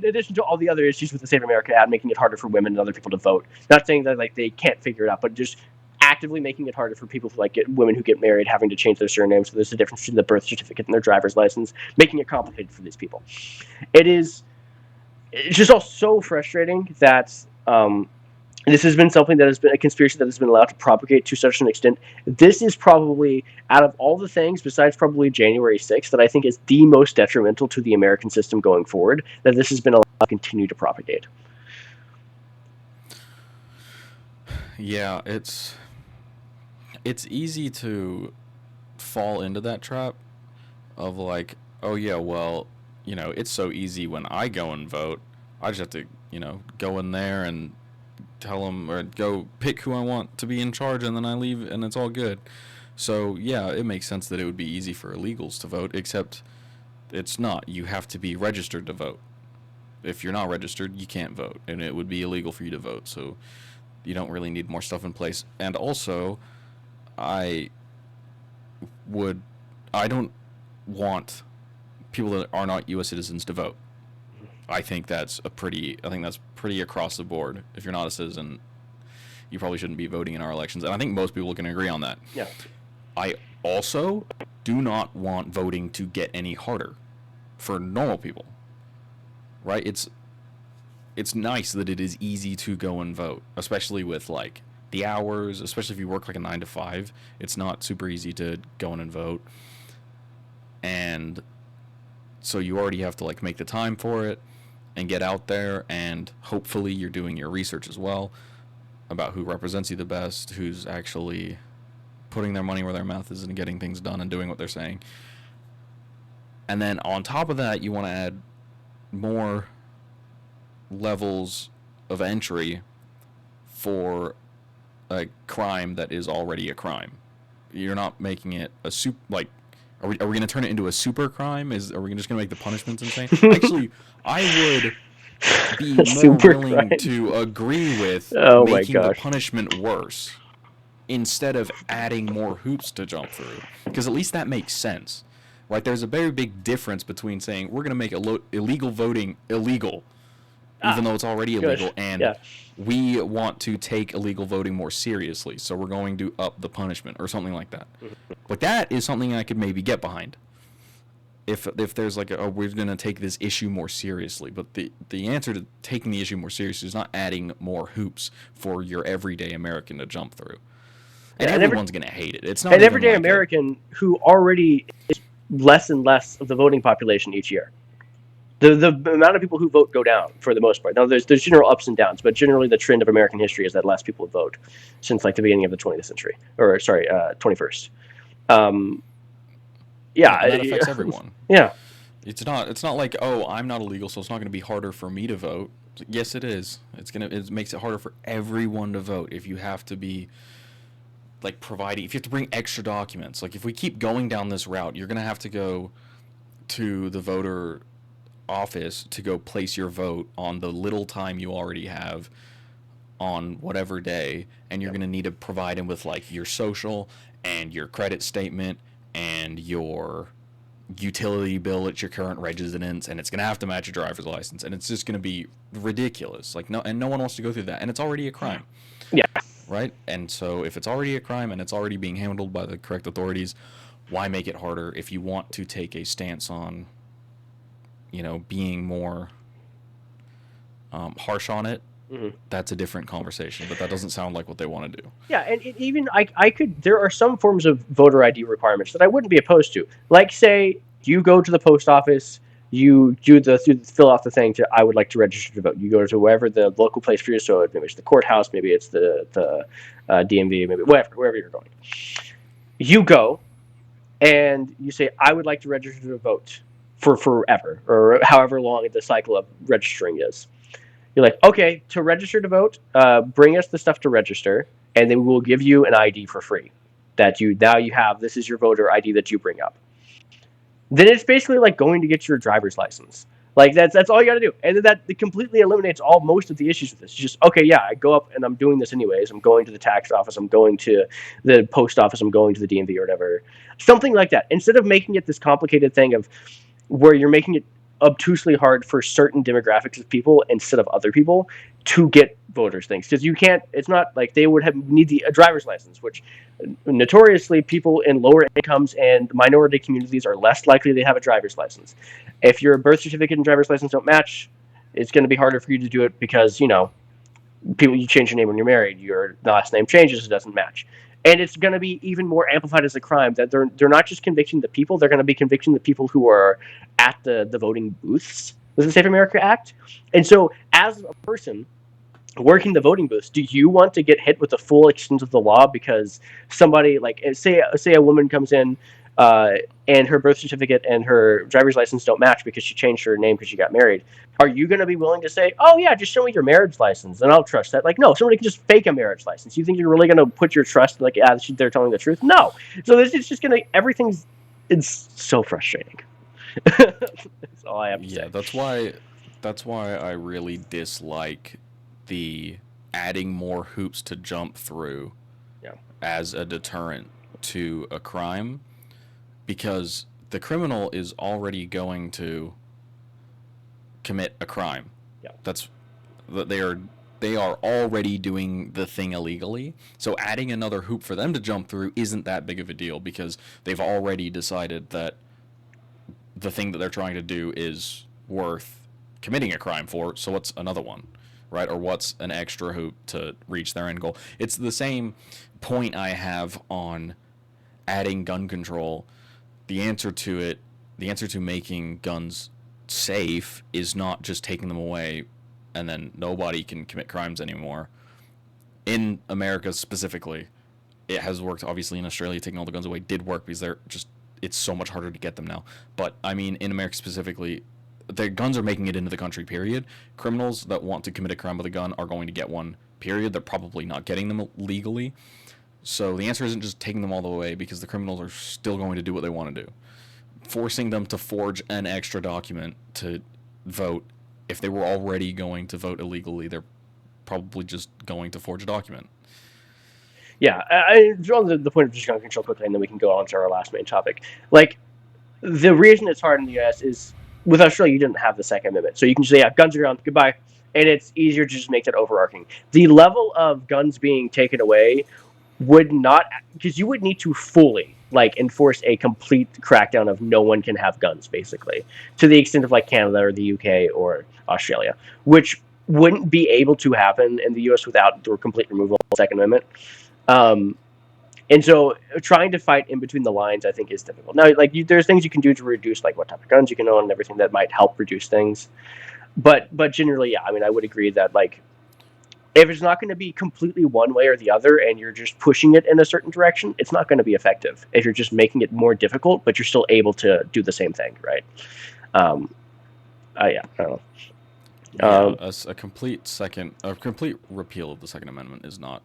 addition to all the other issues with the Save America Act, making it harder for women and other people to vote. Not saying that like they can't figure it out, but just actively making it harder for people to get women who get married having to change their surname. So there's a difference between the birth certificate and their driver's license, making it complicated for these people. It's just all so frustrating that this has been something that has been a conspiracy that has been allowed to propagate to such an extent. This is probably, out of all the things, besides probably January 6th, that I think is the most detrimental to the American system going forward, that this has been allowed to continue to propagate. Yeah, it's easy to fall into that trap of like, oh yeah, well, it's so easy when I go and vote. I just have to, go in there and tell them or go pick who I want to be in charge, and then I leave and it's all good. So yeah, it makes sense that it would be easy for illegals to vote, except it's not. You have to be registered to vote. If you're not registered, you can't vote, and it would be illegal for you to vote. So you don't really need more stuff in place. And also, I don't want people that are not U.S. citizens to vote. I think that's pretty across the board. If you're not a citizen, you probably shouldn't be voting in our elections. And I think most people can agree on that. Yeah. I also do not want voting to get any harder for normal people. Right? It's nice that it is easy to go and vote, especially with the hours, especially if you work a 9 to 5. It's not super easy to go in and vote. And so you already have to make the time for it and get out there, and hopefully you're doing your research as well about who represents you the best, who's actually putting their money where their mouth is and getting things done and doing what they're saying. And then on top of that, you want to add more levels of entry for a crime that is already a crime. You're not making it a are we going to turn it into a super crime? Are we just going to make the punishments insane? Actually, I would be more willing to agree with making the punishment worse instead of adding more hoops to jump through, because at least that makes sense. There's a very big difference between saying we're going to make illegal voting illegal, even though it's already illegal, and we want to take illegal voting more seriously, so we're going to up the punishment or something like that. That is something I could maybe get behind. If there's we're going to take this issue more seriously. But the answer to taking the issue more seriously is not adding more hoops for your everyday American to jump through. And everyone's going to hate it. It's not an everyday American who already is less and less of the voting population each year. The amount of people who vote go down for the most part. Now there's general ups and downs, but generally the trend of American history is that less people vote since like the beginning of the 20th century, or sorry, 21st. Yeah, And that affects everyone. Yeah. It's not like, oh, I'm not illegal, so it's not going to be harder for me to vote. Yes, it is. It makes it harder for everyone to vote if you have to be like if you have to bring extra documents. Like if we keep going down this route, you're going to have to go to the voter office to go place your vote on the little time you already have on whatever day, and you're going to need to provide them with like your social and your credit statement and your utility bill at your current residence, and it's going to have to match your driver's license, and it's just going to be ridiculous. Like no one wants to go through that, and it's already a crime. Yeah. Right? And so if it's already a crime and it's already being handled by the correct authorities, why make it harder? If you want to take a stance on being more harsh on it, that's a different conversation, but that doesn't sound like what they want to do. Yeah, and even I could. There are some forms of voter ID requirements that I wouldn't be opposed to. Like, say you go to the post office, you fill out the thing to I would like to register to vote. You go to wherever the local place for you. So maybe it's the courthouse, maybe it's the DMV, maybe wherever you're going. You go, and you say I would like to register to vote for forever or however long the cycle of registering is. You're like, okay, to register to vote, bring us the stuff to register, and then we'll give you an ID for free. That you have. This is your voter ID that you bring up. Then it's basically like going to get your driver's license. Like that's all you got to do, and then that completely eliminates most of the issues with this. It's just okay, yeah, I go up and I'm doing this anyways. I'm going to the tax office. I'm going to the post office. I'm going to the DMV or whatever, something like that. Instead of making it this complicated thing of where you're making it obtusely hard for certain demographics of people instead of other people to get voters things, because you can't. It's not like they would need a driver's license, which notoriously people in lower incomes and minority communities are less likely to have a driver's license. If your birth certificate and driver's license don't match, it's going to be harder for you to do it because you change your name when you're married, your last name changes, it doesn't match. And it's going to be even more amplified as a crime that they're not just convicting the people, they're going to be convicting the people who are at the voting booths with the Safe America Act. And so as a person working the voting booths, do you want to get hit with the full extent of the law because somebody, like say a woman comes in and her birth certificate and her driver's license don't match because she changed her name because she got married? Are you going to be willing to say, oh yeah, just show me your marriage license and I'll trust that? Like, no, somebody can just fake a marriage license. You think you're really going to put your trust like, yeah, they're telling the truth? No. So this is just going to, it's so frustrating. That's all I have to say. Yeah, that's why I really dislike the adding more hoops to jump through as a deterrent to a crime, because the criminal is already going to commit a crime. Yeah. They are already doing the thing illegally. So adding another hoop for them to jump through isn't that big of a deal because they've already decided that the thing that they're trying to do is worth committing a crime for. So what's another one, right? Or what's an extra hoop to reach their end goal? It's the same point I have on adding gun control. The answer to making guns safe is not just taking them away and then nobody can commit crimes anymore. In America specifically, it has worked. Obviously in Australia, taking all the guns away did work because it's so much harder to get them now. But I mean, in America specifically, the guns are making it into the country, period. Criminals that want to commit a crime with a gun are going to get one, period. They're probably not getting them legally. So the answer isn't just taking them all the way, because the criminals are still going to do what they want to do. Forcing them to forge an extra document to vote, if they were already going to vote illegally, they're probably just going to forge a document. Yeah, I draw the point of just gun control quickly, and then we can go on to our last main topic. Like, the reason it's hard in the U.S. is, with Australia, you didn't have the Second Amendment. So you can just say, yeah, guns are gone, goodbye. And it's easier to just make that overarching. The level of guns being taken away would not, because you would need to fully, enforce a complete crackdown of no one can have guns, basically, to the extent of, Canada or the UK or Australia, which wouldn't be able to happen in the U.S. without the complete removal of the Second Amendment. And so trying to fight in between the lines, I think, is difficult. Now, like there's things you can do to reduce like what type of guns you can own and everything that might help reduce things. But generally, yeah, I mean, I would agree that like if it's not going to be completely one way or the other and you're just pushing it in a certain direction, it's not going to be effective. If you're just making it more difficult, but you're still able to do the same thing, right? Yeah, I don't know. Yeah, a complete repeal of the Second Amendment is not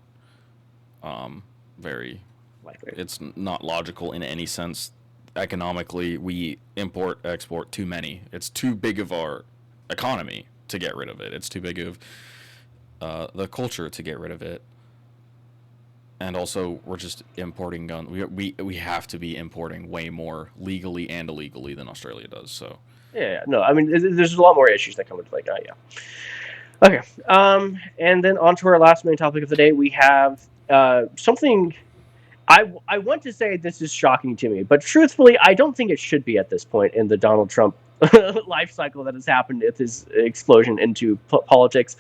very. Likely. It's not logical in any sense. Economically, we import export too many. It's too big of our economy to get rid of it. It's too big of the culture to get rid of it. And also, we're just importing guns. We have to be importing way more legally and illegally than Australia does. So. Yeah, no, I mean, there's a lot more issues that come with like, yeah. Okay, and then on to our last main topic of the day, we have something. I want to say this is shocking to me, but truthfully, I don't think it should be at this point in the Donald Trump life cycle that has happened with his explosion into politics.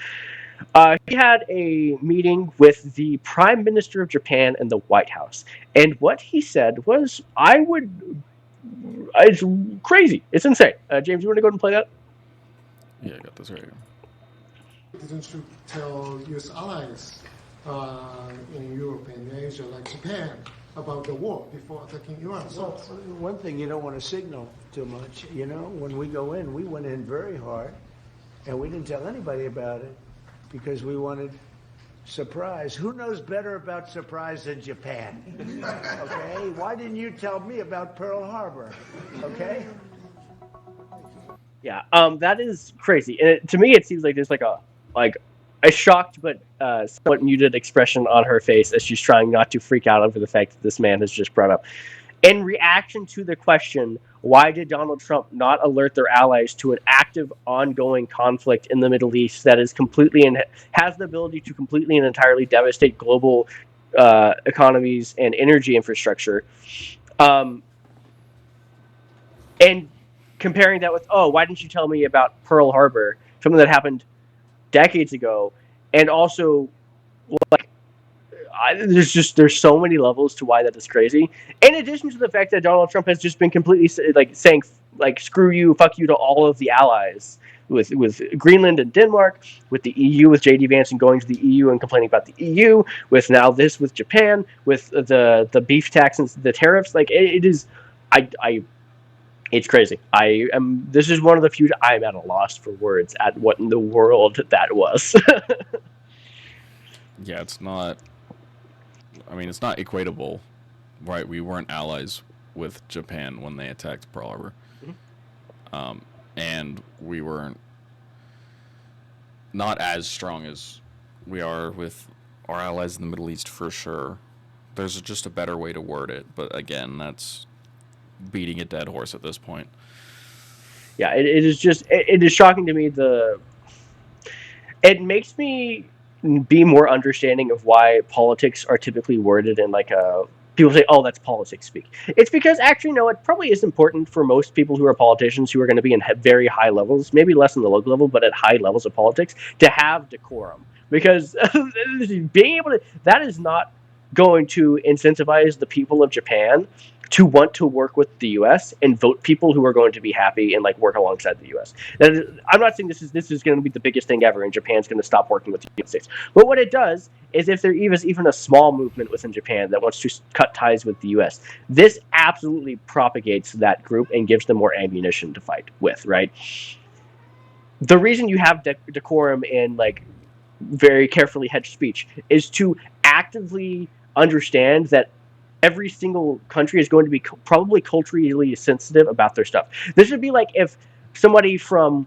He had a meeting with the Prime Minister of Japan and the White House, and what he said was, it's crazy. It's insane. James, you want to go ahead and play that? Yeah, I got this right here. Didn't you tell U.S. allies in Europe and Asia, like Japan, about the war before attacking Iran? Well, one thing, you don't want to signal too much. You know, when we go in, we went in very hard, and we didn't tell anybody about it because we wanted surprise. Who knows better about surprise than Japan? Okay? Why didn't you tell me about Pearl Harbor? Okay? Yeah, that is crazy. And to me, it seems like there's like a shocked but somewhat muted expression on her face as she's trying not to freak out over the fact that this man has just brought up. In reaction to the question, why did Donald Trump not alert their allies to an active, ongoing conflict in the Middle East that is completely and has the ability to completely and entirely devastate global economies and energy infrastructure? And comparing that with, oh, why didn't you tell me about Pearl Harbor, something that happened decades ago, and also like there's so many levels to why that is crazy. In addition to the fact that Donald Trump has just been completely like saying like screw you, fuck you to all of the allies with Greenland and Denmark, with the EU with JD Vance and going to the EU and complaining about the EU, with now this with Japan, with the beef tax and the tariffs. Like it is, it's crazy. This is one of the few. I'm at a loss for words at what in the world that was. Yeah, it's not. I mean, it's not equatable, right? We weren't allies with Japan when they attacked Pearl Harbor, and we weren't not as strong as we are with our allies in the Middle East for sure. There's just a better way to word it, but again, that's beating a dead horse at this point. Yeah, it is just it is shocking to me. It makes me be more understanding of why politics are typically worded in like a people say, oh, that's politics speak. It's because actually, no, it probably is important for most people who are politicians who are going to be in very high levels, maybe less in the local level, but at high levels of politics, to have decorum. Because being able to, that is not going to incentivize the people of Japan to want to work with the U.S. and vote people who are going to be happy and like work alongside the U.S. I'm not saying this is going to be the biggest thing ever, and Japan's going to stop working with the United States. But what it does is, if there is even a small movement within Japan that wants to cut ties with the U.S., this absolutely propagates that group and gives them more ammunition to fight with. Right. The reason you have decorum in like very carefully hedged speech is to actively understand that every single country is going to be probably culturally sensitive about their stuff. This would be like if somebody from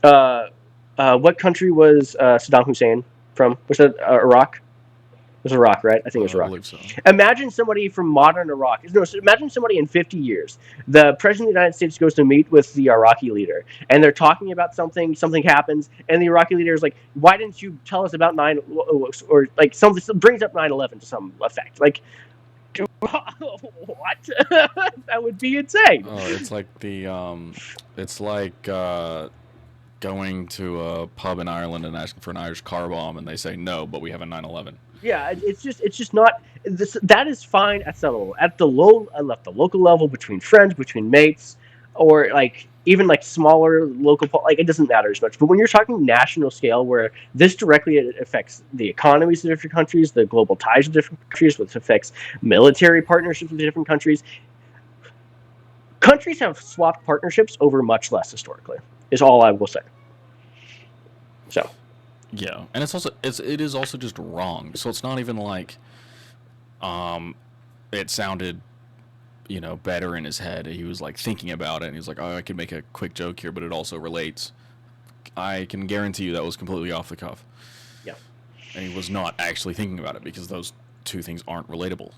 what country was Saddam Hussein from? Was that Iraq? It was Iraq, right? I think it was Iraq. I believe so. Imagine somebody from modern Iraq. No, imagine somebody in 50 years. The president of the United States goes to meet with the Iraqi leader, and they're talking about something. Something happens, and the Iraqi leader is like, "Why didn't you tell us about 9 or like something brings up 9/11 to some effect?" Like, what? That would be insane. Oh, it's like going to a pub in Ireland and asking for an Irish car bomb, and they say no, but we have a 9/11. Yeah, it's just not. that is fine at some level. At the local level, between friends, between mates, or like even like smaller local, like it doesn't matter as much. But when you're talking national scale, where this directly affects the economies of different countries, the global ties of different countries, which affects military partnerships with different countries, countries have swapped partnerships over much less historically. Is all I will say. So. Yeah, and it is also just wrong. So it's not even like, it sounded, better in his head. He was like thinking about it, and he was like, "Oh, I can make a quick joke here, but it also relates." I can guarantee you that was completely off the cuff. Yeah. And he was not actually thinking about it because those two things aren't relatable.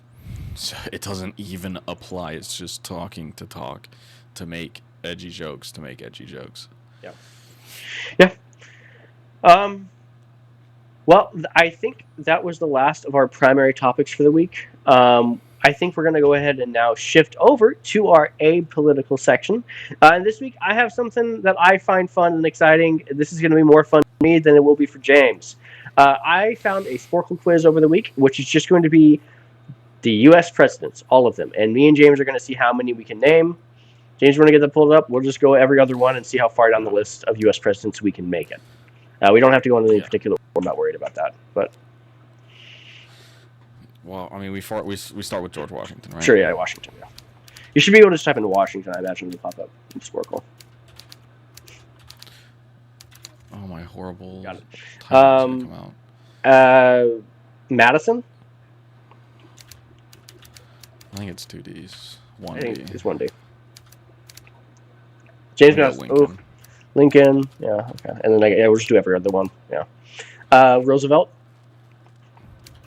So it doesn't even apply. It's just talking to talk, to make edgy jokes, to make edgy jokes. Yeah. Yeah. Well, I think that was the last of our primary topics for the week. I think we're going to go ahead and now shift over to our apolitical section. And this week, I have something that I find fun and exciting. This is going to be more fun for me than it will be for James. I found a Sporkle quiz over the week, which is just going to be the U.S. presidents, all of them. And me and James are going to see how many we can name. James, we're going to get that pulled up. We'll just go every other one and see how far down the list of U.S. presidents we can make it. We don't have to go into any particular. I'm not worried about that, but. Well, I mean, we start with George Washington, right? Sure, yeah, Washington. Yeah, you should be able to just type in Washington. I imagine it'll pop up in Sporkle. Oh, my horrible. Got it. Come out. Madison. I think it's 2Ds. 1D. I think it's 1D. James Madison. Lincoln. Lincoln. Yeah. Okay. And then we'll just do every other one. Yeah. Roosevelt.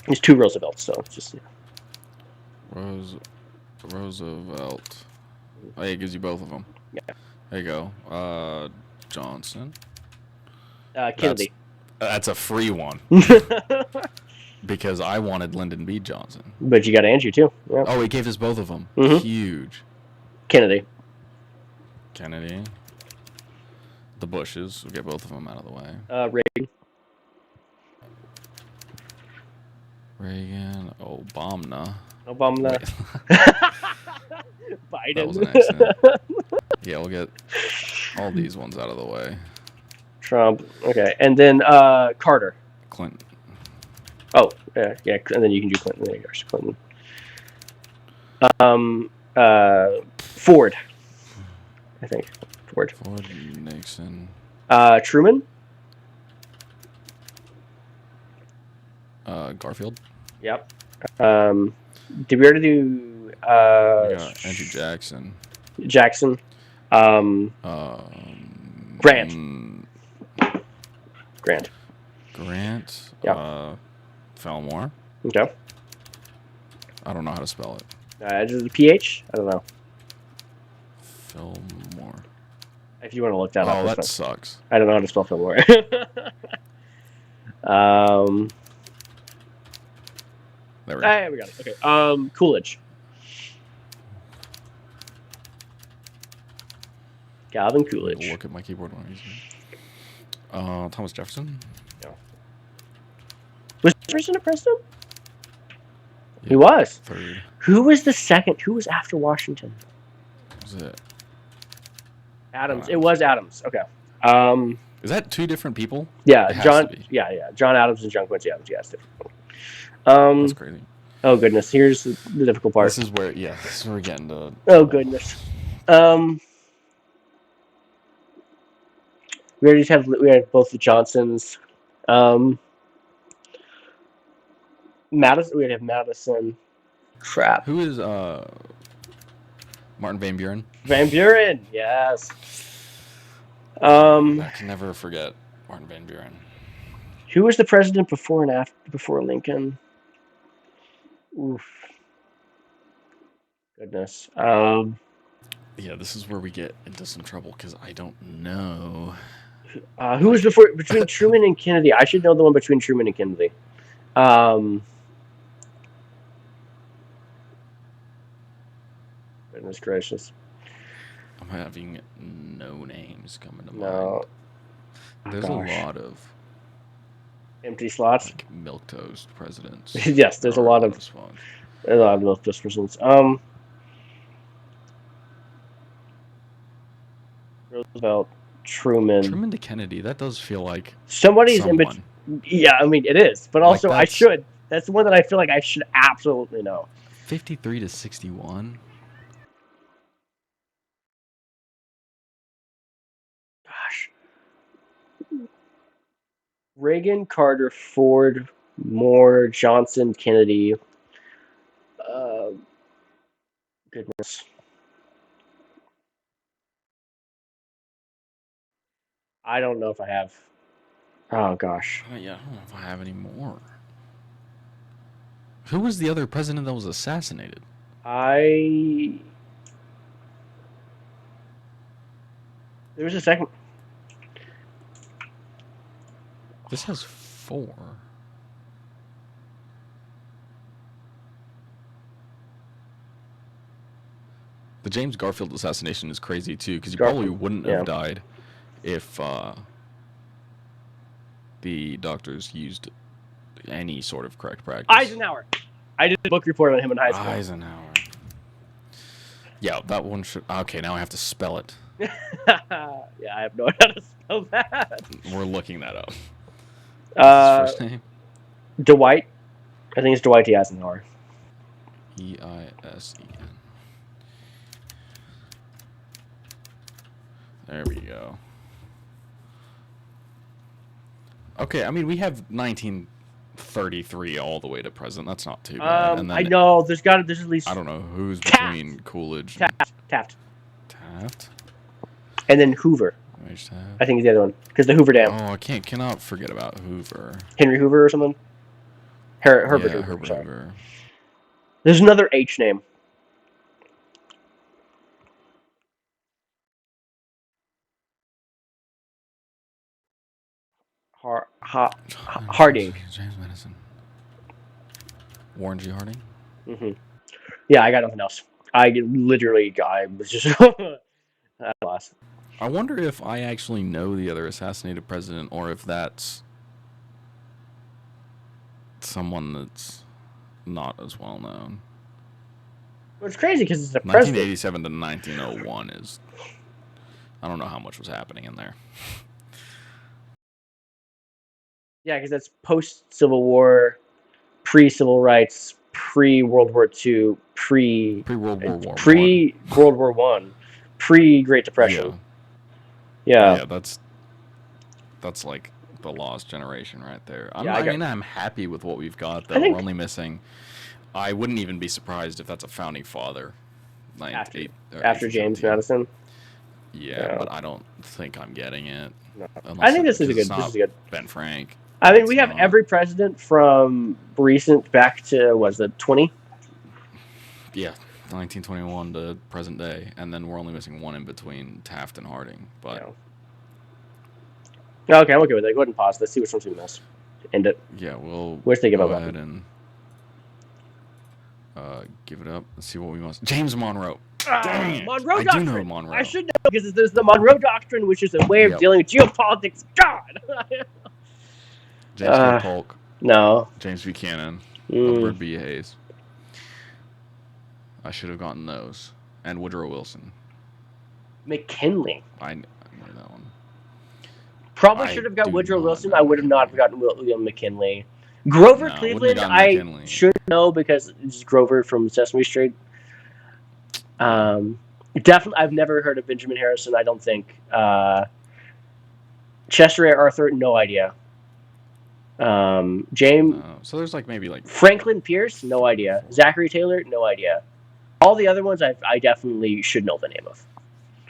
There's two Roosevelts, so it's just. Yeah. Roosevelt. Oh, yeah, it gives you both of them. Yeah. There you go. Johnson. Kennedy. That's a free one. Because I wanted Lyndon B. Johnson. But you got Angie, too. Yep. Oh, he gave us both of them. Mm-hmm. Huge. Kennedy. The Bushes. We'll get both of them out of the way. Reagan. Reagan. Obama. Biden. That was an accident. Yeah, we'll get all these ones out of the way. Trump. Okay. And then Carter. Clinton. Oh, yeah. And then you can do Clinton. There you go. Clinton. Ford. I think. Ford, Nixon. Truman. Garfield. Yep. Did we already do? We got Andrew Jackson. Jackson. Grant. Grant. Yep. Fillmore. Okay. I don't know how to spell it. Is it the PH? I don't know. Fillmore. If you want to look that up. Oh, that sucks. I don't know how to spell Fillmore. There we go. There we got it. Okay. Coolidge. Calvin Coolidge. Look at my keyboard when I'm using it. Thomas Jefferson. No. Was Jefferson a president? Yeah, He was. Third. Who was the second? Who was after Washington? Was it? Adams. It was Adams. Okay. Is that two different people? Yeah, It has John. to be. Yeah. John Adams and John Quincy Adams. Yeah, it's different. That's crazy. Oh goodness. Here's the difficult part. This is where we're getting to. Oh goodness. We had both the Johnsons. Madison. We have Madison. Crap. Who is Martin Van Buren? Van Buren. Yes. I can never forget Martin Van Buren. Who was the president before and after before Lincoln? Oof. Goodness. Yeah, this is where we get into some trouble because I don't know. Who was between Truman and Kennedy? I should know the one between Truman and Kennedy. Goodness gracious. I'm having no names coming to No. mind. There's a lot of. Empty slots. Like milquetoast presidents. Yes, there's a lot of milquetoast presidents. Roosevelt, Truman to Kennedy. That does feel like somebody's in someone. between. Yeah, I mean it is, but Like, also I should. That's the one that I feel like I should absolutely know. 53 to 61. Gosh. Reagan, Carter, Ford, Moore, Johnson, Kennedy. Goodness. I don't know if I have. Oh gosh. Yeah, I don't know if I have any more. Who was the other president that was assassinated? There was a second. This has 4. The James Garfield assassination is crazy too, because he probably wouldn't have died if the doctors used any sort of correct practice. Eisenhower. I did a book report on him in high school. Eisenhower. Yeah, that one should. Okay, now I have to spell it. Yeah, I have no idea how to spell that. We're looking that up. What's his first name? Dwight. I think it's Dwight D. Eisenhower. Eisen. There we go. Okay, I mean we have 1933 all the way to present. That's not too bad. And then I know there's at least. I don't know who's between Coolidge. Taft. Taft. And then Hoover. I think is the other one because the Hoover Dam. Oh, I cannot forget about Hoover. Henry Hoover or something. Herbert Hoover. There's another H name. Harding. James Madison. Warren G. Harding. Mm-hmm. Yeah, I got nothing else. I was just at a loss. I wonder if I actually know the other assassinated president, or if that's someone that's not as well known. Well, it's crazy because it's the president. 1987 to 1901 is. I don't know how much was happening in there. Yeah, because that's post-Civil War, pre-Civil Rights, pre-World War II, pre-World War One, pre-World War One, pre-Great Depression. Yeah, that's like the lost generation right there. I'm happy with what we've got, though. We're only missing. I wouldn't even be surprised if that's a founding father. After James Madison. Yeah, but I don't think I'm getting it. No. I think this is good. Ben Frank. I mean, we have every president from recent back to, was it 20? Yeah, 1921 to present day, and then we're only missing one in between, Taft and Harding. But okay, I'm okay with it. Go ahead and pause. Let's see which one's going to miss. End it. Yeah, we'll go ahead and give it up. Let's see what we must. James Monroe. Monroe Doctrine. I do know Monroe. I should know because there's the Monroe Doctrine, which is a way of dealing with geopolitics. God. James K. Polk. No. James Buchanan. Edward B. Hayes. I should have gotten those. And Woodrow Wilson. McKinley. I knew that one. Probably should have got Woodrow Wilson. I would have not gotten William McKinley. Grover Cleveland, I should know because it's Grover from Sesame Street. Definitely, I've never heard of Benjamin Harrison. I don't think. Chester A. Arthur, no idea. James. So there's maybe Franklin Pierce, no idea. Zachary Taylor, no idea. All the other ones, I definitely should know the name of.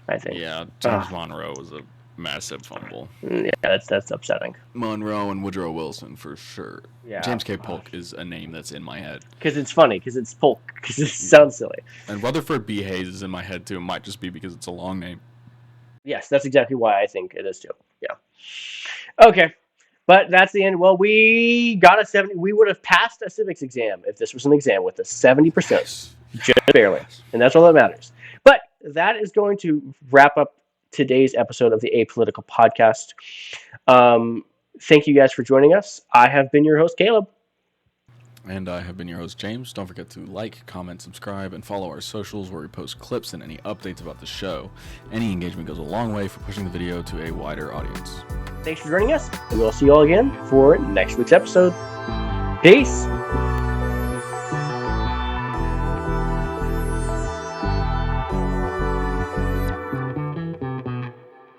I think. Yeah, James Monroe was a massive fumble. Yeah, that's upsetting. Monroe and Woodrow Wilson for sure. Yeah. James K. Polk is a name that's in my head. Because it's funny, because it's Polk, because it sounds silly. And Rutherford B. Hayes is in my head too. It might just be because it's a long name. Yes, that's exactly why I think it is too. Yeah. Okay. But that's the end. Well, we got a 70. We would have passed a civics exam if this was an exam with a 70%. Yes. Just barely. And that's all that matters. But that is going to wrap up today's episode of the Apolitical Podcast. Thank you guys for joining us. I have been your host, Caleb. And I have been your host, James. Don't forget to like, comment, subscribe, and follow our socials where we post clips and any updates about the show. Any engagement goes a long way for pushing the video to a wider audience. Thanks for joining us, and we'll see you all again for next week's episode. Peace!